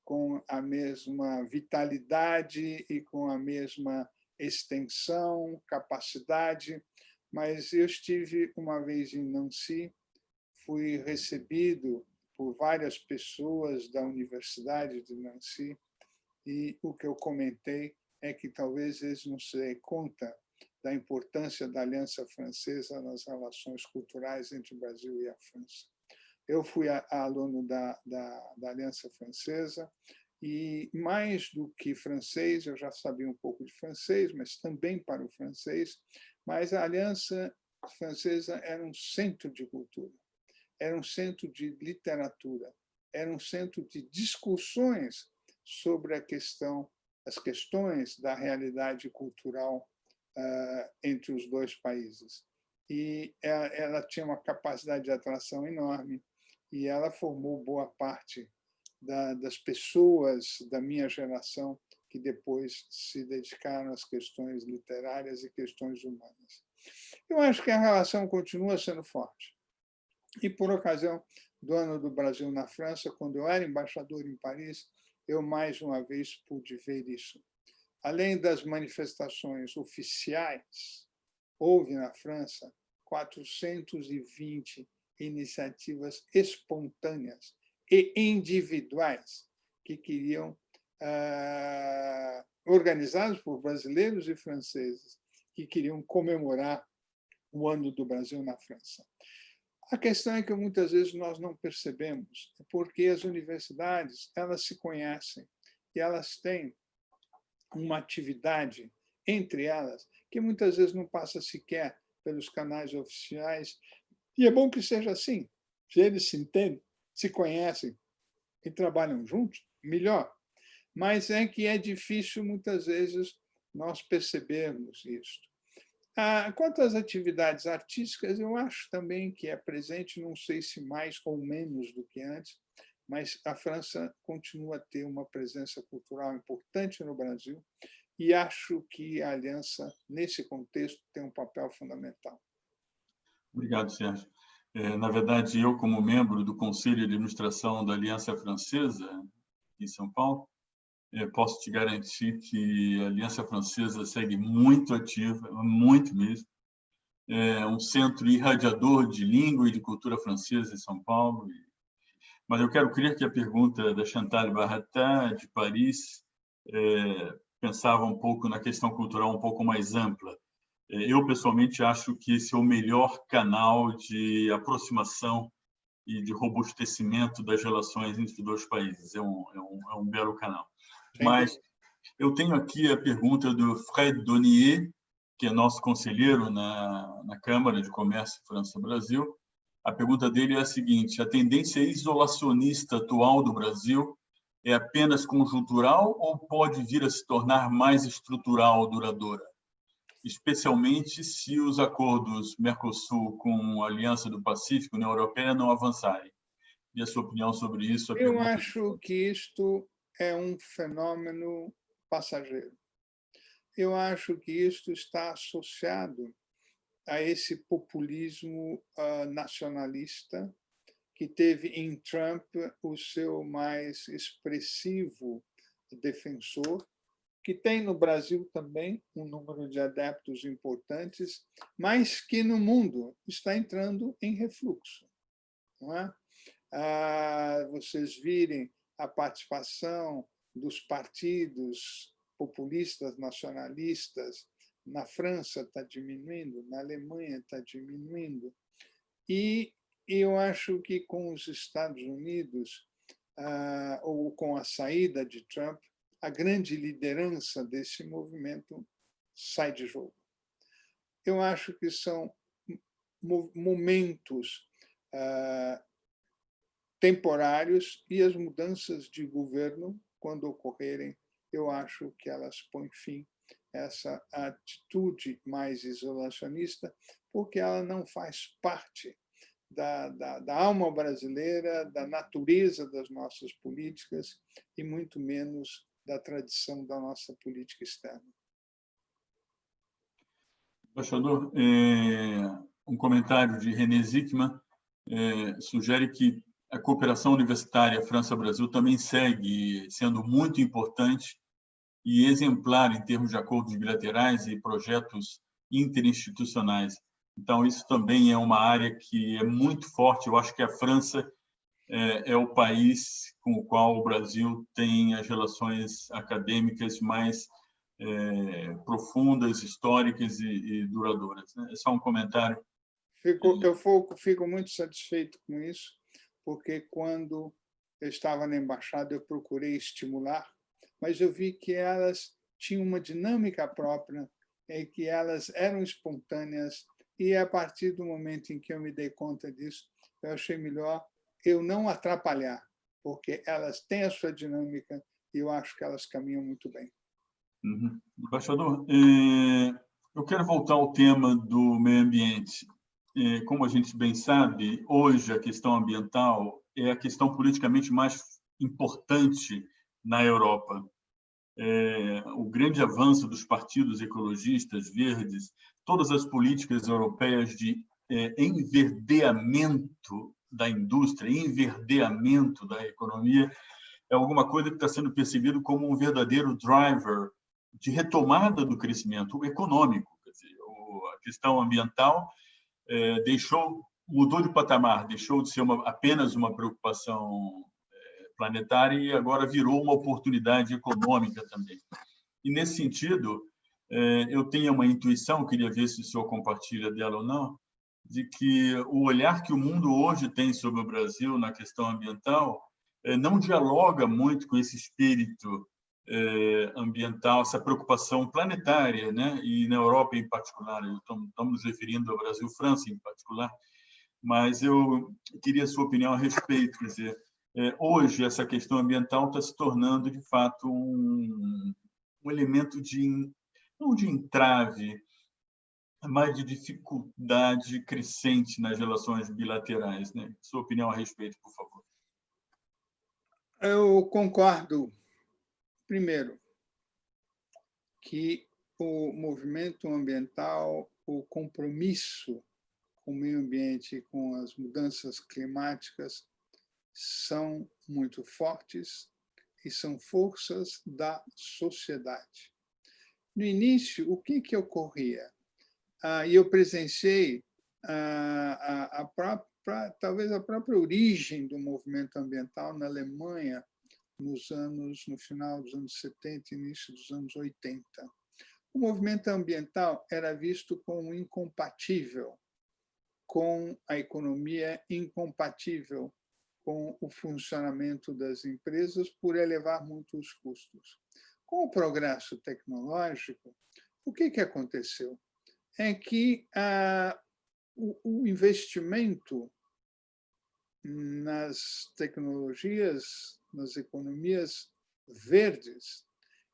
com a mesma vitalidade e com a mesma extensão, capacidade, mas eu estive uma vez em Nancy, fui recebido por várias pessoas da Universidade de Nancy, e o que eu comentei é que talvez eles não se deem conta da importância da Aliança Francesa nas relações culturais entre o Brasil e a França. Eu fui aluno da Aliança Francesa e, mais do que francês, eu já sabia um pouco de francês, mas também para o francês, mas a Aliança Francesa era um centro de cultura, era um centro de literatura, era um centro de discussões sobre as questões da realidade cultural entre os dois países. E ela tinha uma capacidade de atração enorme e ela formou boa parte das pessoas da minha geração que depois se dedicaram às questões literárias e questões humanas. Eu acho que a relação continua sendo forte. E, por ocasião do Ano do Brasil na França, quando eu era embaixador em Paris, eu, mais uma vez, pude ver isso. Além das manifestações oficiais, houve na França 420 iniciativas espontâneas e individuais que queriam, organizadas por brasileiros e franceses, que queriam comemorar o Ano do Brasil na França. A questão é que muitas vezes nós não percebemos, porque as universidades elas se conhecem e elas têm uma atividade entre elas que muitas vezes não passa sequer pelos canais oficiais. E é bom que seja assim. Se eles se entendem, se conhecem e trabalham juntos, melhor. Mas é que é difícil, muitas vezes, nós percebermos isso. Quanto às atividades artísticas, eu acho também que é presente, não sei se mais ou menos do que antes, mas a França continua a ter uma presença cultural importante no Brasil e acho que a Aliança, nesse contexto, tem um papel fundamental. Obrigado, Sérgio. Na verdade, eu, como membro do Conselho de Administração da Aliança Francesa, em São Paulo, posso te garantir que a Aliança Francesa segue muito ativa, muito mesmo. É um centro irradiador de língua e de cultura francesa em São Paulo. Mas eu quero crer que a pergunta da Chantal Barratin, de Paris, pensava um pouco na questão cultural um pouco mais ampla. Eu, pessoalmente, acho que esse é o melhor canal de aproximação e de robustecimento das relações entre os dois países. É um belo canal. Mas eu tenho aqui a pergunta do Fred Donier, que é nosso conselheiro na Câmara de Comércio França-Brasil. A pergunta dele é a seguinte: a tendência isolacionista atual do Brasil é apenas conjuntural ou pode vir a se tornar mais estrutural, duradoura? Especialmente se os acordos Mercosul com a Aliança do Pacífico, União Europeia, não avançarem. E a sua opinião sobre isso? Eu acho que isto é um fenômeno passageiro. Eu acho que isto está associado a esse populismo nacionalista que teve em Trump o seu mais expressivo defensor, que tem no Brasil também um número de adeptos importantes, mas que no mundo está entrando em refluxo. Não é? vocês virem a participação dos partidos populistas, nacionalistas, na França está diminuindo, na Alemanha está diminuindo. E eu acho que com os Estados Unidos, ou com a saída de Trump, a grande liderança desse movimento sai de jogo. Eu acho que são momentos temporários e as mudanças de governo, quando ocorrerem, eu acho que elas põem fim a essa atitude mais isolacionista, porque ela não faz parte da alma brasileira, da natureza das nossas políticas e muito menos da tradição da nossa política externa. Embaixador, um comentário de René Zikman sugere que a cooperação universitária França-Brasil também segue sendo muito importante e exemplar em termos de acordos bilaterais e projetos interinstitucionais. Então, isso também é uma área que é muito forte. Eu acho que a França é o país com o qual o Brasil tem as relações acadêmicas mais profundas, históricas e duradouras. É só um comentário. Eu fico muito satisfeito com isso, porque quando eu estava na embaixada, eu procurei estimular, mas eu vi que elas tinham uma dinâmica própria, e que elas eram espontâneas, e a partir do momento em que eu me dei conta disso, eu achei melhor eu não atrapalhar, porque elas têm a sua dinâmica e eu acho que elas caminham muito bem. Uhum. Embaixador, eu quero voltar ao tema do meio ambiente. Como a gente bem sabe, hoje a questão ambiental é a questão politicamente mais importante na Europa. O grande avanço dos partidos ecologistas, verdes, todas as políticas europeias de enverdeamento da indústria, enverdeamento da economia, é alguma coisa que está sendo percebido como um verdadeiro driver de retomada do crescimento econômico. Quer dizer, a questão ambiental mudou de patamar, deixou de ser apenas uma preocupação planetária e agora virou uma oportunidade econômica também. E, nesse sentido, eu tenho uma intuição, queria ver se o senhor compartilha dela ou não, de que o olhar que o mundo hoje tem sobre o Brasil na questão ambiental não dialoga muito com esse espírito ambiental, essa preocupação planetária, né? E na Europa em particular, estamos nos referindo ao Brasil, França em particular, mas eu queria a sua opinião a respeito, quer dizer, hoje essa questão ambiental está se tornando, de fato, um elemento não de entrave, mas de dificuldade crescente nas relações bilaterais, né? Sua opinião a respeito, por favor. Eu concordo, primeiro, que o movimento ambiental, o compromisso com o meio ambiente e com as mudanças climáticas são muito fortes e são forças da sociedade. No início, o que ocorria? E eu presenciei talvez a própria origem do movimento ambiental na Alemanha no final dos anos 70 e início dos anos 80. O movimento ambiental era visto como incompatível com a economia, incompatível com o funcionamento das empresas por elevar muito os custos. Com o progresso tecnológico, o que aconteceu? É que o investimento nas tecnologias, nas economias verdes,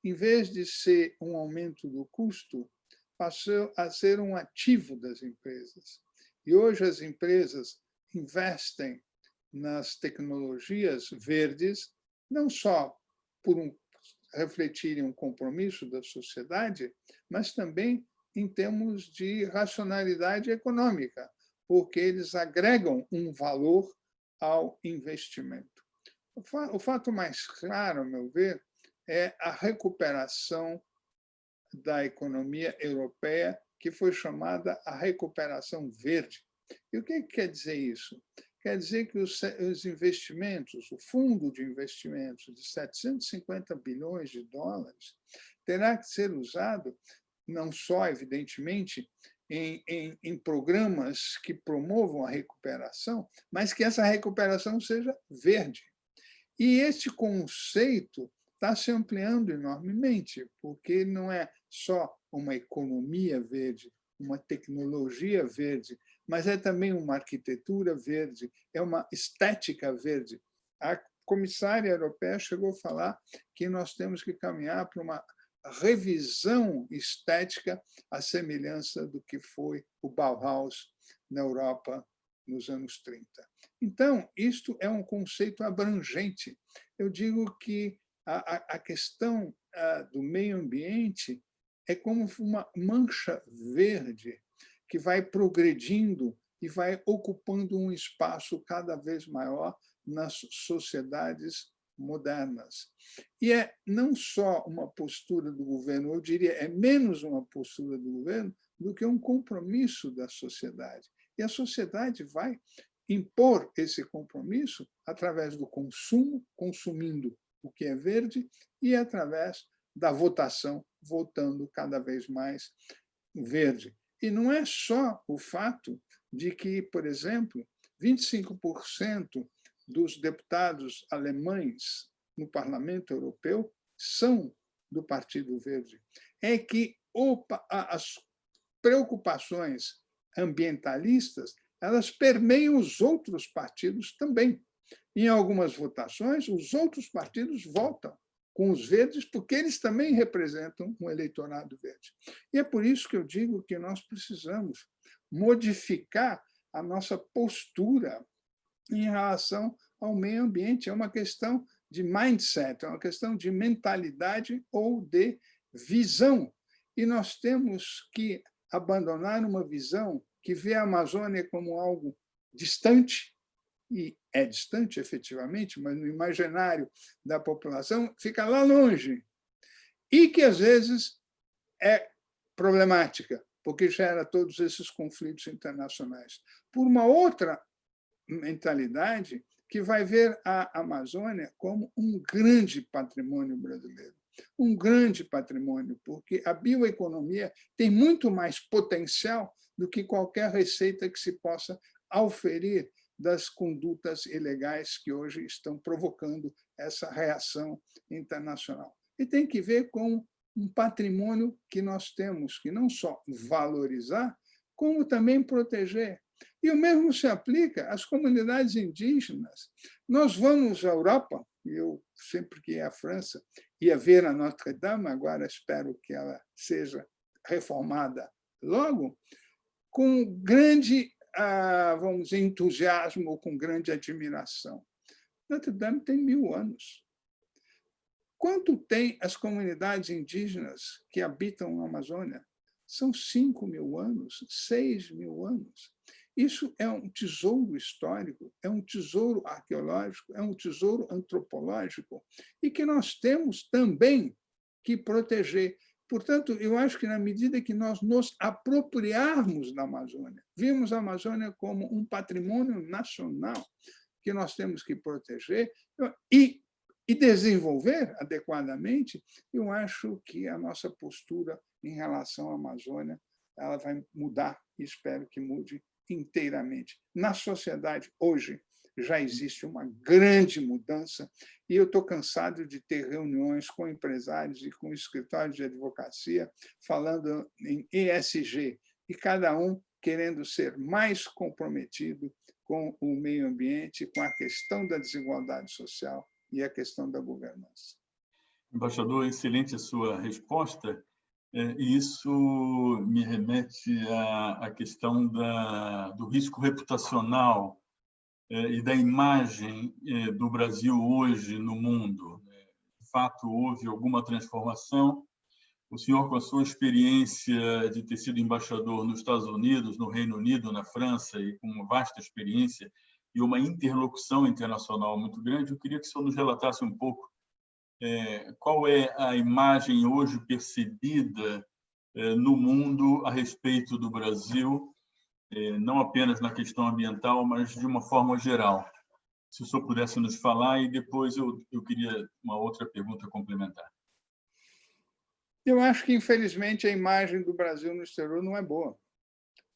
em vez de ser um aumento do custo, passou a ser um ativo das empresas. E hoje as empresas investem nas tecnologias verdes, não só por refletirem um compromisso da sociedade, mas também em termos de racionalidade econômica, porque eles agregam um valor ao investimento. O fato mais claro, a meu ver, é a recuperação da economia europeia, que foi chamada a recuperação verde. E o que quer dizer isso? quer dizer que os investimentos, o fundo de investimentos de 750 bilhões de dólares, terá que ser usado não só, evidentemente, em programas que promovam a recuperação, mas que essa recuperação seja verde. E este conceito está se ampliando enormemente, porque não é só uma economia verde, uma tecnologia verde, mas é também uma arquitetura verde, é uma estética verde. A comissária europeia chegou a falar que nós temos que caminhar para uma revisão estética à semelhança do que foi o Bauhaus na Europa nos anos 30. Então, isto é um conceito abrangente. Eu digo que a questão do meio ambiente é como uma mancha verde que vai progredindo e vai ocupando um espaço cada vez maior nas sociedades modernas. E é não só uma postura do governo, eu diria, é menos uma postura do governo do que um compromisso da sociedade. E a sociedade vai impor esse compromisso através do consumo, consumindo o que é verde, e através da votação, votando cada vez mais verde. E não é só o fato de que, por exemplo, 25% dos deputados alemães no Parlamento Europeu são do Partido Verde. É que as preocupações ambientalistas elas permeiam os outros partidos também. Em algumas votações, os outros partidos votam com os verdes, porque eles também representam um eleitorado verde. E é por isso que eu digo que nós precisamos modificar a nossa postura em relação ao meio ambiente. É uma questão de mindset, é uma questão de mentalidade ou de visão. E nós temos que abandonar uma visão que vê a Amazônia como algo distante, e é distante, efetivamente, mas no imaginário da população fica lá longe, e que, às vezes, é problemática, porque gera todos esses conflitos internacionais. Por uma outra mentalidade que vai ver a Amazônia como um grande patrimônio brasileiro. Um grande patrimônio, porque a bioeconomia tem muito mais potencial do que qualquer receita que se possa auferir das condutas ilegais que hoje estão provocando essa reação internacional. E tem que ver com um patrimônio que nós temos que não só valorizar, como também proteger. E o mesmo se aplica às comunidades indígenas. Nós vamos à Europa, eu sempre que ia à França, ia ver a Notre-Dame, agora espero que ela seja reformada logo, com grande, vamos dizer, entusiasmo ou com grande admiração. Notre-Dame tem 1000 anos. Quanto tem as comunidades indígenas que habitam na Amazônia? São 5.000 anos, 6.000 anos. Isso é um tesouro histórico, é um tesouro arqueológico, é um tesouro antropológico, e que nós temos também que proteger. Portanto, eu acho que, na medida que nós nos apropriarmos da Amazônia, vimos a Amazônia como um patrimônio nacional que nós temos que proteger e desenvolver adequadamente, eu acho que a nossa postura em relação à Amazônia ela vai mudar, e espero que mude inteiramente. Na sociedade, hoje, já existe uma grande mudança, e eu estou cansado de ter reuniões com empresários e com escritórios de advocacia falando em ESG, e cada um querendo ser mais comprometido com o meio ambiente, com a questão da desigualdade social e a questão da governança. Embaixador, excelente a sua resposta. E isso me remete à questão do risco reputacional e da imagem do Brasil hoje no mundo. De fato, houve alguma transformação. O senhor, com a sua experiência de ter sido embaixador nos Estados Unidos, no Reino Unido, na França, e com uma vasta experiência e uma interlocução internacional muito grande, eu queria que o senhor nos relatasse um pouco qual é a imagem hoje percebida no mundo a respeito do Brasil, não apenas na questão ambiental, mas de uma forma geral. Se o senhor pudesse nos falar, e depois eu queria uma outra pergunta complementar. Eu acho que, infelizmente, a imagem do Brasil no exterior não é boa,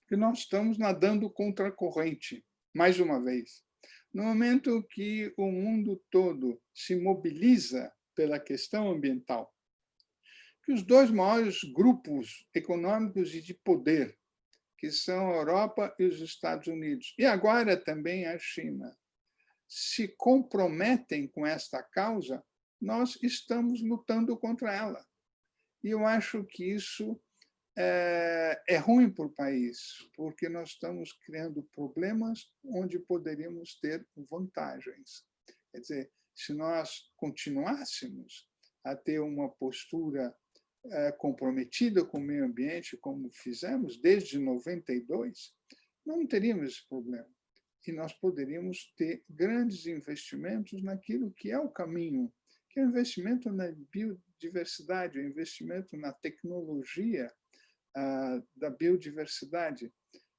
porque nós estamos nadando contra a corrente, mais uma vez. No momento que o mundo todo se mobiliza pela questão ambiental, que os dois maiores grupos econômicos e de poder, que são a Europa e os Estados Unidos, e agora também a China, se comprometem com esta causa, nós estamos lutando contra ela. E eu acho que isso é ruim para o país, porque nós estamos criando problemas onde poderíamos ter vantagens. Quer dizer, se nós continuássemos a ter uma postura comprometida com o meio ambiente, como fizemos desde 92, não teríamos esse problema. E nós poderíamos ter grandes investimentos naquilo que é o caminho, que é o investimento na biodiversidade, o investimento na tecnologia da biodiversidade.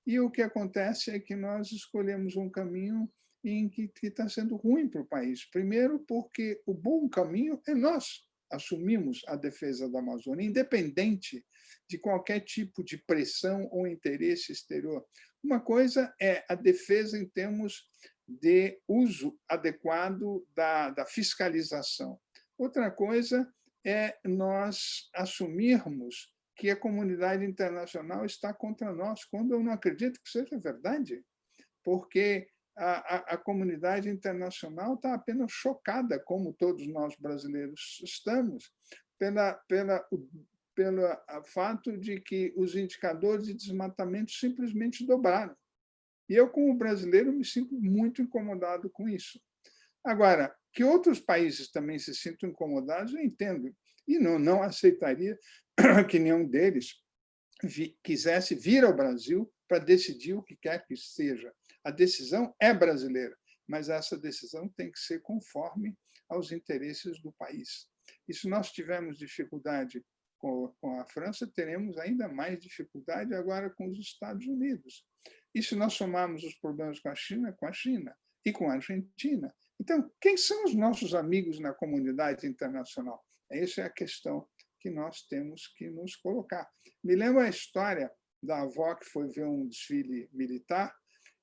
E o que acontece é que nós escolhemos um caminho em que está sendo ruim para o país. Primeiro, porque o bom caminho é nós assumimos a defesa da Amazônia, independente de qualquer tipo de pressão ou interesse exterior. Uma coisa é a defesa em termos de uso adequado da fiscalização. Outra coisa é nós assumirmos que a comunidade internacional está contra nós, quando eu não acredito que seja verdade, porque a comunidade internacional está apenas chocada, como todos nós brasileiros estamos, pelo fato de que os indicadores de desmatamento simplesmente dobraram. E eu, como brasileiro, me sinto muito incomodado com isso. Agora, que outros países também se sintam incomodados, eu entendo, e não aceitaria que nenhum deles quisesse vir ao Brasil para decidir o que quer que seja. A decisão é brasileira, mas essa decisão tem que ser conforme aos interesses do país. E se nós tivermos dificuldade com a França, teremos ainda mais dificuldade agora com os Estados Unidos. E se nós somarmos os problemas com a China e com a Argentina. Então, quem são os nossos amigos na comunidade internacional? Essa é a questão que nós temos que nos colocar. Me lembra a história da avó que foi ver um desfile militar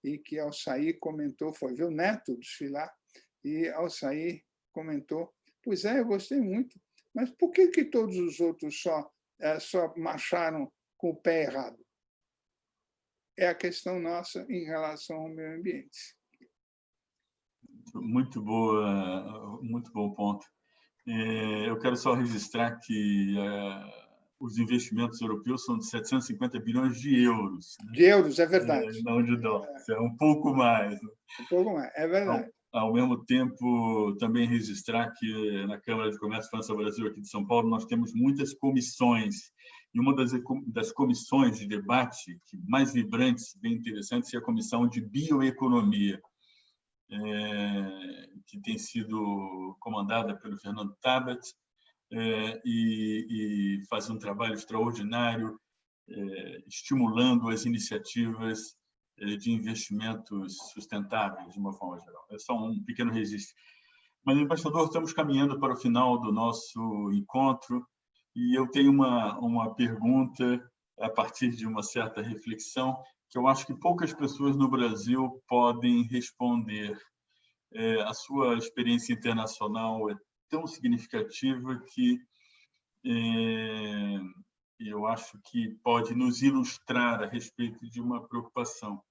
e que, ao sair, comentou, foi ver o neto desfilar, e, ao sair, comentou, pois é, eu gostei muito, mas por que todos os outros só marcharam com o pé errado? É a questão nossa em relação ao meio ambiente. Muito bom ponto. Eu quero só registrar que os investimentos europeus são de 750 bilhões de euros. Né? De euros, é verdade. Não de dólares, é um pouco mais. Um pouco mais, é verdade. Ao mesmo tempo, também registrar que na Câmara de Comércio França-Brasil, aqui de São Paulo, nós temos muitas comissões. E uma das comissões de debate mais vibrantes, bem interessantes, é a Comissão de Bioeconomia, que tem sido comandada pelo Fernando Tabet, e faz um trabalho extraordinário, estimulando as iniciativas de investimentos sustentáveis, de uma forma geral. É só um pequeno registro. Mas, embaixador, estamos caminhando para o final do nosso encontro, e eu tenho uma pergunta a partir de uma certa reflexão que eu acho que poucas pessoas no Brasil podem responder. A sua experiência internacional é tão significativa que eu acho que pode nos ilustrar a respeito de uma preocupação.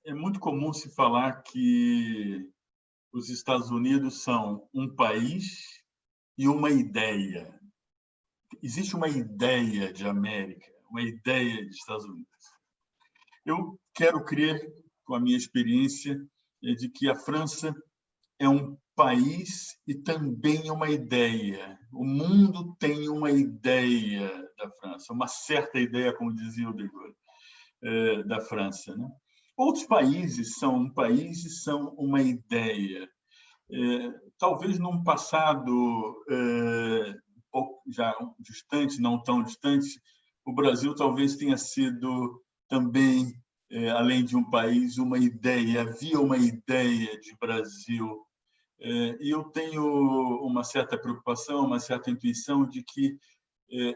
É muito comum se falar que os Estados Unidos são um país e uma ideia. Existe uma ideia de América, uma ideia de Estados Unidos. Eu quero crer, com a minha experiência, de que a França é um país e também uma ideia. O mundo tem uma ideia da França, uma certa ideia, como dizia o de Gaulle, da França. Né? Outros países são um país e são uma ideia. Talvez num passado já distante, não tão distante, o Brasil talvez tenha sido também, além de um país, uma ideia, havia uma ideia de Brasil. E eu tenho uma certa preocupação, uma certa intuição de que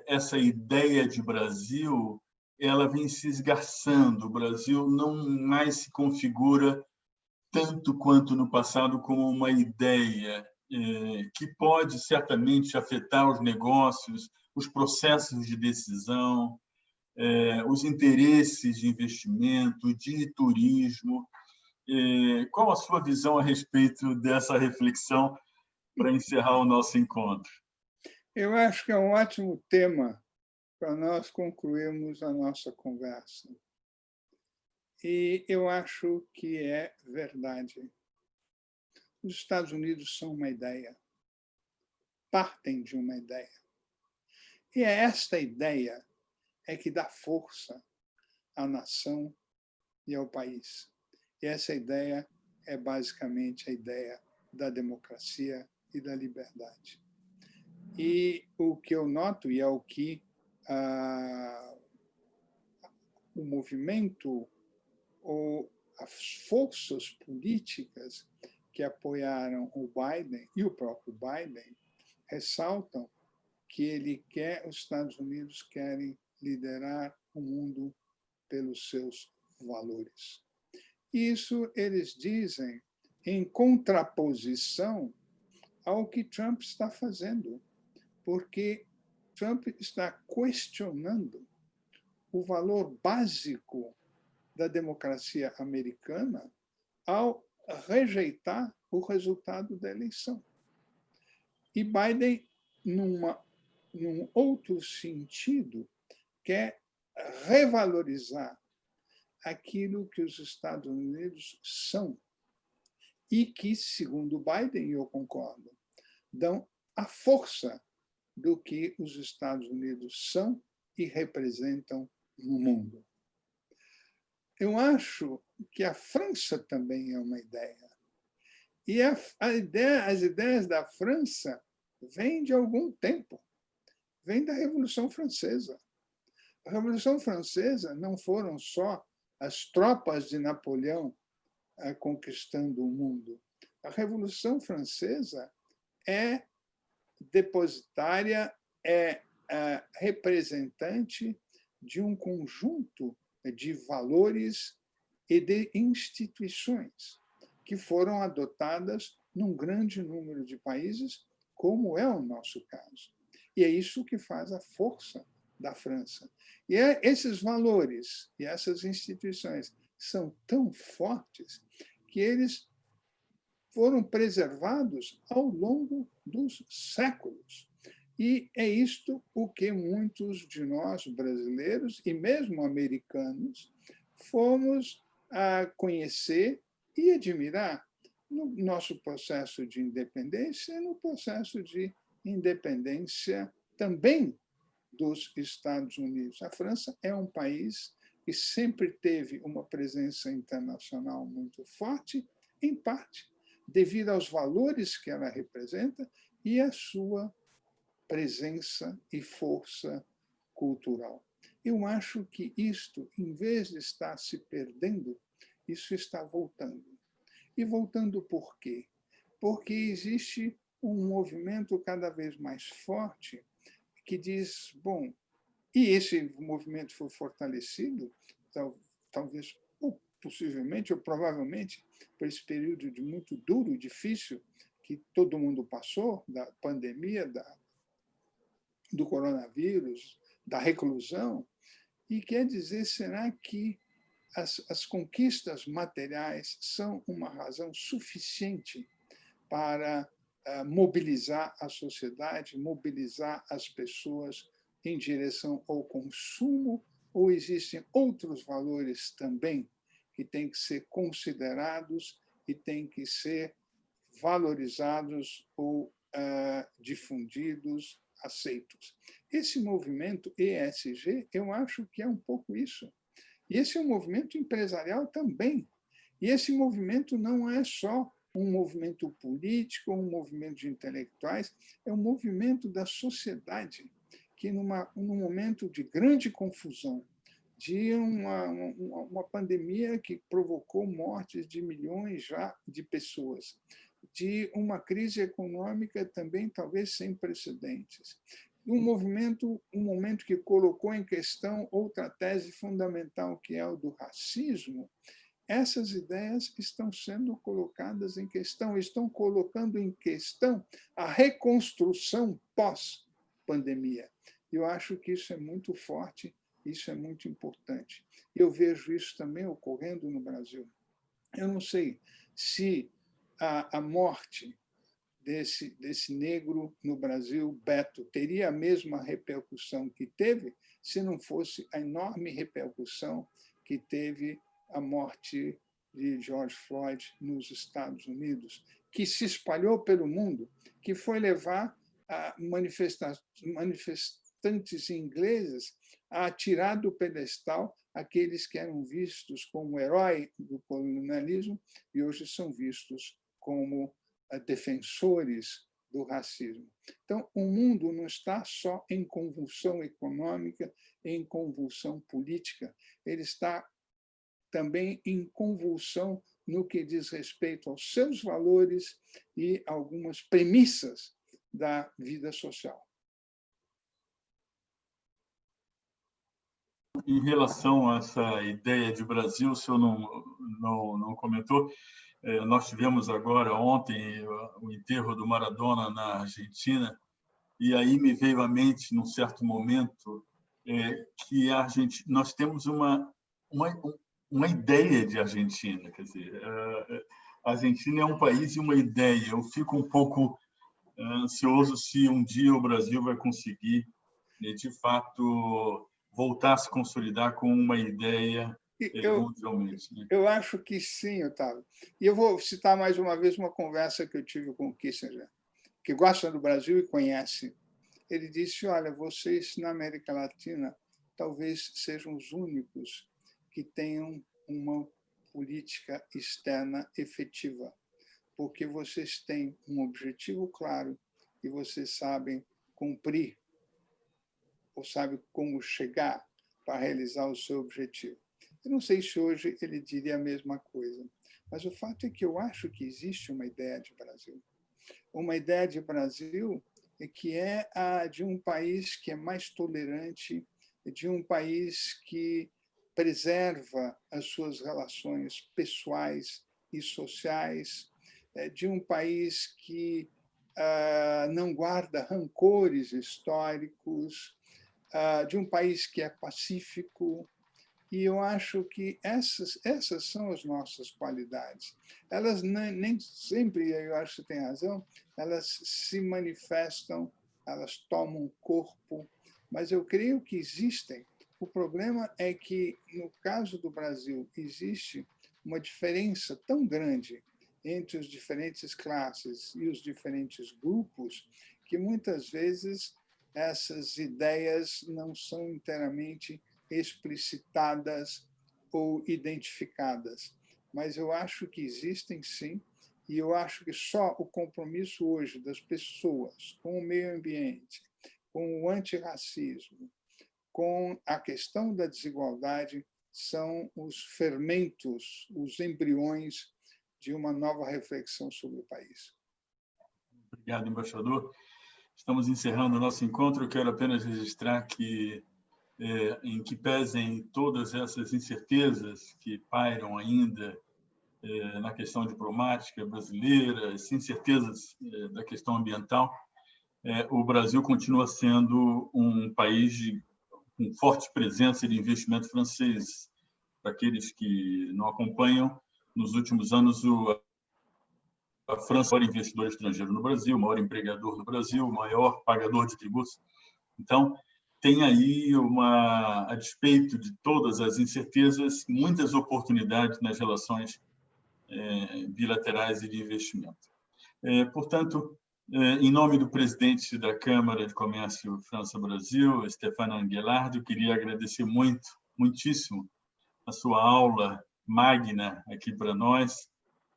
essa ideia de Brasil ela vem se esgarçando. O Brasil não mais se configura tanto quanto no passado como uma ideia que pode certamente afetar os negócios, os processos de decisão, os interesses de investimento, de turismo. Qual a sua visão a respeito dessa reflexão para encerrar o nosso encontro? Eu acho que é um ótimo tema para nós concluirmos a nossa conversa. E eu acho que é verdade. Os Estados Unidos são uma ideia, partem de uma ideia. E é esta ideia que dá força à nação e ao país. E essa ideia é basicamente a ideia da democracia e da liberdade. E o que eu noto, e é o que o movimento ou as forças políticas que apoiaram o Biden e o próprio Biden ressaltam que os Estados Unidos querem liderar o mundo pelos seus valores. Isso eles dizem em contraposição ao que Trump está fazendo, porque Trump está questionando o valor básico da democracia americana ao rejeitar o resultado da eleição. E Biden, num outro sentido, quer revalorizar aquilo que os Estados Unidos são e que, segundo Biden, e eu concordo, dão a força do que os Estados Unidos são e representam no mundo. Eu acho que a França também é uma ideia. E as ideias da França vêm de algum tempo, vêm da Revolução Francesa. A Revolução Francesa não foram só as tropas de Napoleão conquistando o mundo. A Revolução Francesa é depositária, é representante de um conjunto de valores e de instituições que foram adotadas num grande número de países, como é o nosso caso. E é isso que faz a força da França. E esses valores e essas instituições são tão fortes que eles foram preservados ao longo dos séculos. E é isto o que muitos de nós, brasileiros e mesmo americanos, fomos a conhecer e admirar no nosso processo de independência e no processo de independência também dos Estados Unidos. A França é um país que sempre teve uma presença internacional muito forte, em parte devido aos valores que ela representa e à sua presença e força cultural. Eu acho que isto, em vez de estar se perdendo, isso está voltando. E voltando por quê? Porque existe um movimento cada vez mais forte que diz, bom, e esse movimento foi fortalecido, talvez, ou possivelmente, ou provavelmente, por esse período de muito duro e difícil que todo mundo passou, da pandemia, do coronavírus, da reclusão, e quer dizer, será que as conquistas materiais são uma razão suficiente para mobilizar a sociedade, mobilizar as pessoas em direção ao consumo, ou existem outros valores também que têm que ser considerados e têm que ser valorizados ou difundidos, aceitos? Esse movimento ESG, eu acho que é um pouco isso. E esse é um movimento empresarial também. E esse movimento não é só um movimento político, um movimento de intelectuais, é um movimento da sociedade que, num momento de grande confusão, de uma pandemia que provocou mortes de milhões já de pessoas, de uma crise econômica também talvez sem precedentes. Um momento que colocou em questão outra tese fundamental, que é o do racismo. Essas ideias estão sendo colocadas em questão, estão colocando em questão a reconstrução pós-pandemia. Eu acho que isso é muito forte, isso é muito importante. Eu vejo isso também ocorrendo no Brasil. Eu não sei se a morte desse negro no Brasil, Beto, teria a mesma repercussão que teve se não fosse a enorme repercussão que teve a morte de George Floyd nos Estados Unidos, que se espalhou pelo mundo, que foi levar a manifestantes ingleses a tirar do pedestal aqueles que eram vistos como herói do colonialismo e hoje são vistos como defensores do racismo. Então, o mundo não está só em convulsão econômica, em convulsão política, ele está também em convulsão no que diz respeito aos seus valores e algumas premissas da vida social. Em relação a essa ideia de Brasil, o senhor não comentou, nós tivemos agora, ontem, o enterro do Maradona na Argentina, e aí me veio à mente, num certo momento, que nós temos uma ideia de Argentina. Quer dizer, a Argentina é um país e uma ideia. Eu fico um pouco ansioso se um dia o Brasil vai conseguir, de fato, voltar a se consolidar com uma ideia mundialmente. Eu acho que sim, Otávio. E eu vou citar mais uma vez uma conversa que eu tive com o Kissinger, que gosta do Brasil e conhece. Ele disse, olha, vocês na América Latina talvez sejam os únicos que tenham uma política externa efetiva, porque vocês têm um objetivo claro e vocês sabem cumprir, ou sabem como chegar para realizar o seu objetivo. Eu não sei se hoje ele diria a mesma coisa, mas o fato é que eu acho que existe uma ideia de Brasil. Uma ideia de Brasil que é a de um país que é mais tolerante, de um país que preserva as suas relações pessoais e sociais, de um país que não guarda rancores históricos, de um país que é pacífico. E eu acho que essas são as nossas qualidades. Elas nem sempre, eu acho que você tem razão, elas se manifestam, elas tomam corpo, mas eu creio que existem. O problema é que, no caso do Brasil, existe uma diferença tão grande entre as diferentes classes e os diferentes grupos que, muitas vezes, essas ideias não são inteiramente explicitadas ou identificadas. Mas eu acho que existem, sim, e eu acho que só o compromisso hoje das pessoas com o meio ambiente, com o antirracismo, com a questão da desigualdade, são os fermentos, os embriões de uma nova reflexão sobre o país. Obrigado, embaixador. Estamos encerrando o nosso encontro. Eu quero apenas registrar que, em que pesem todas essas incertezas que pairam ainda na questão diplomática brasileira, as incertezas da questão ambiental, o Brasil continua sendo um país com forte presença de investimento francês. Para aqueles que não acompanham, nos últimos anos, a França é o maior investidor estrangeiro no Brasil, o maior empregador no Brasil, o maior pagador de tributos. Então, tem aí, a despeito de todas as incertezas, muitas oportunidades nas relações bilaterais e de investimento. Portanto, em nome do presidente da Câmara de Comércio França-Brasil, Stéphane Anguillard, eu queria agradecer muitíssimo a sua aula magna aqui para nós,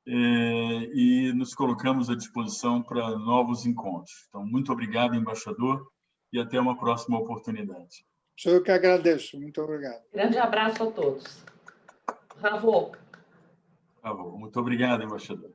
e nos colocamos à disposição para novos encontros. Então, muito obrigado, embaixador, e até uma próxima oportunidade. Sou eu que agradeço. Muito obrigado. Grande abraço a todos. Bravo. Muito obrigado, embaixador.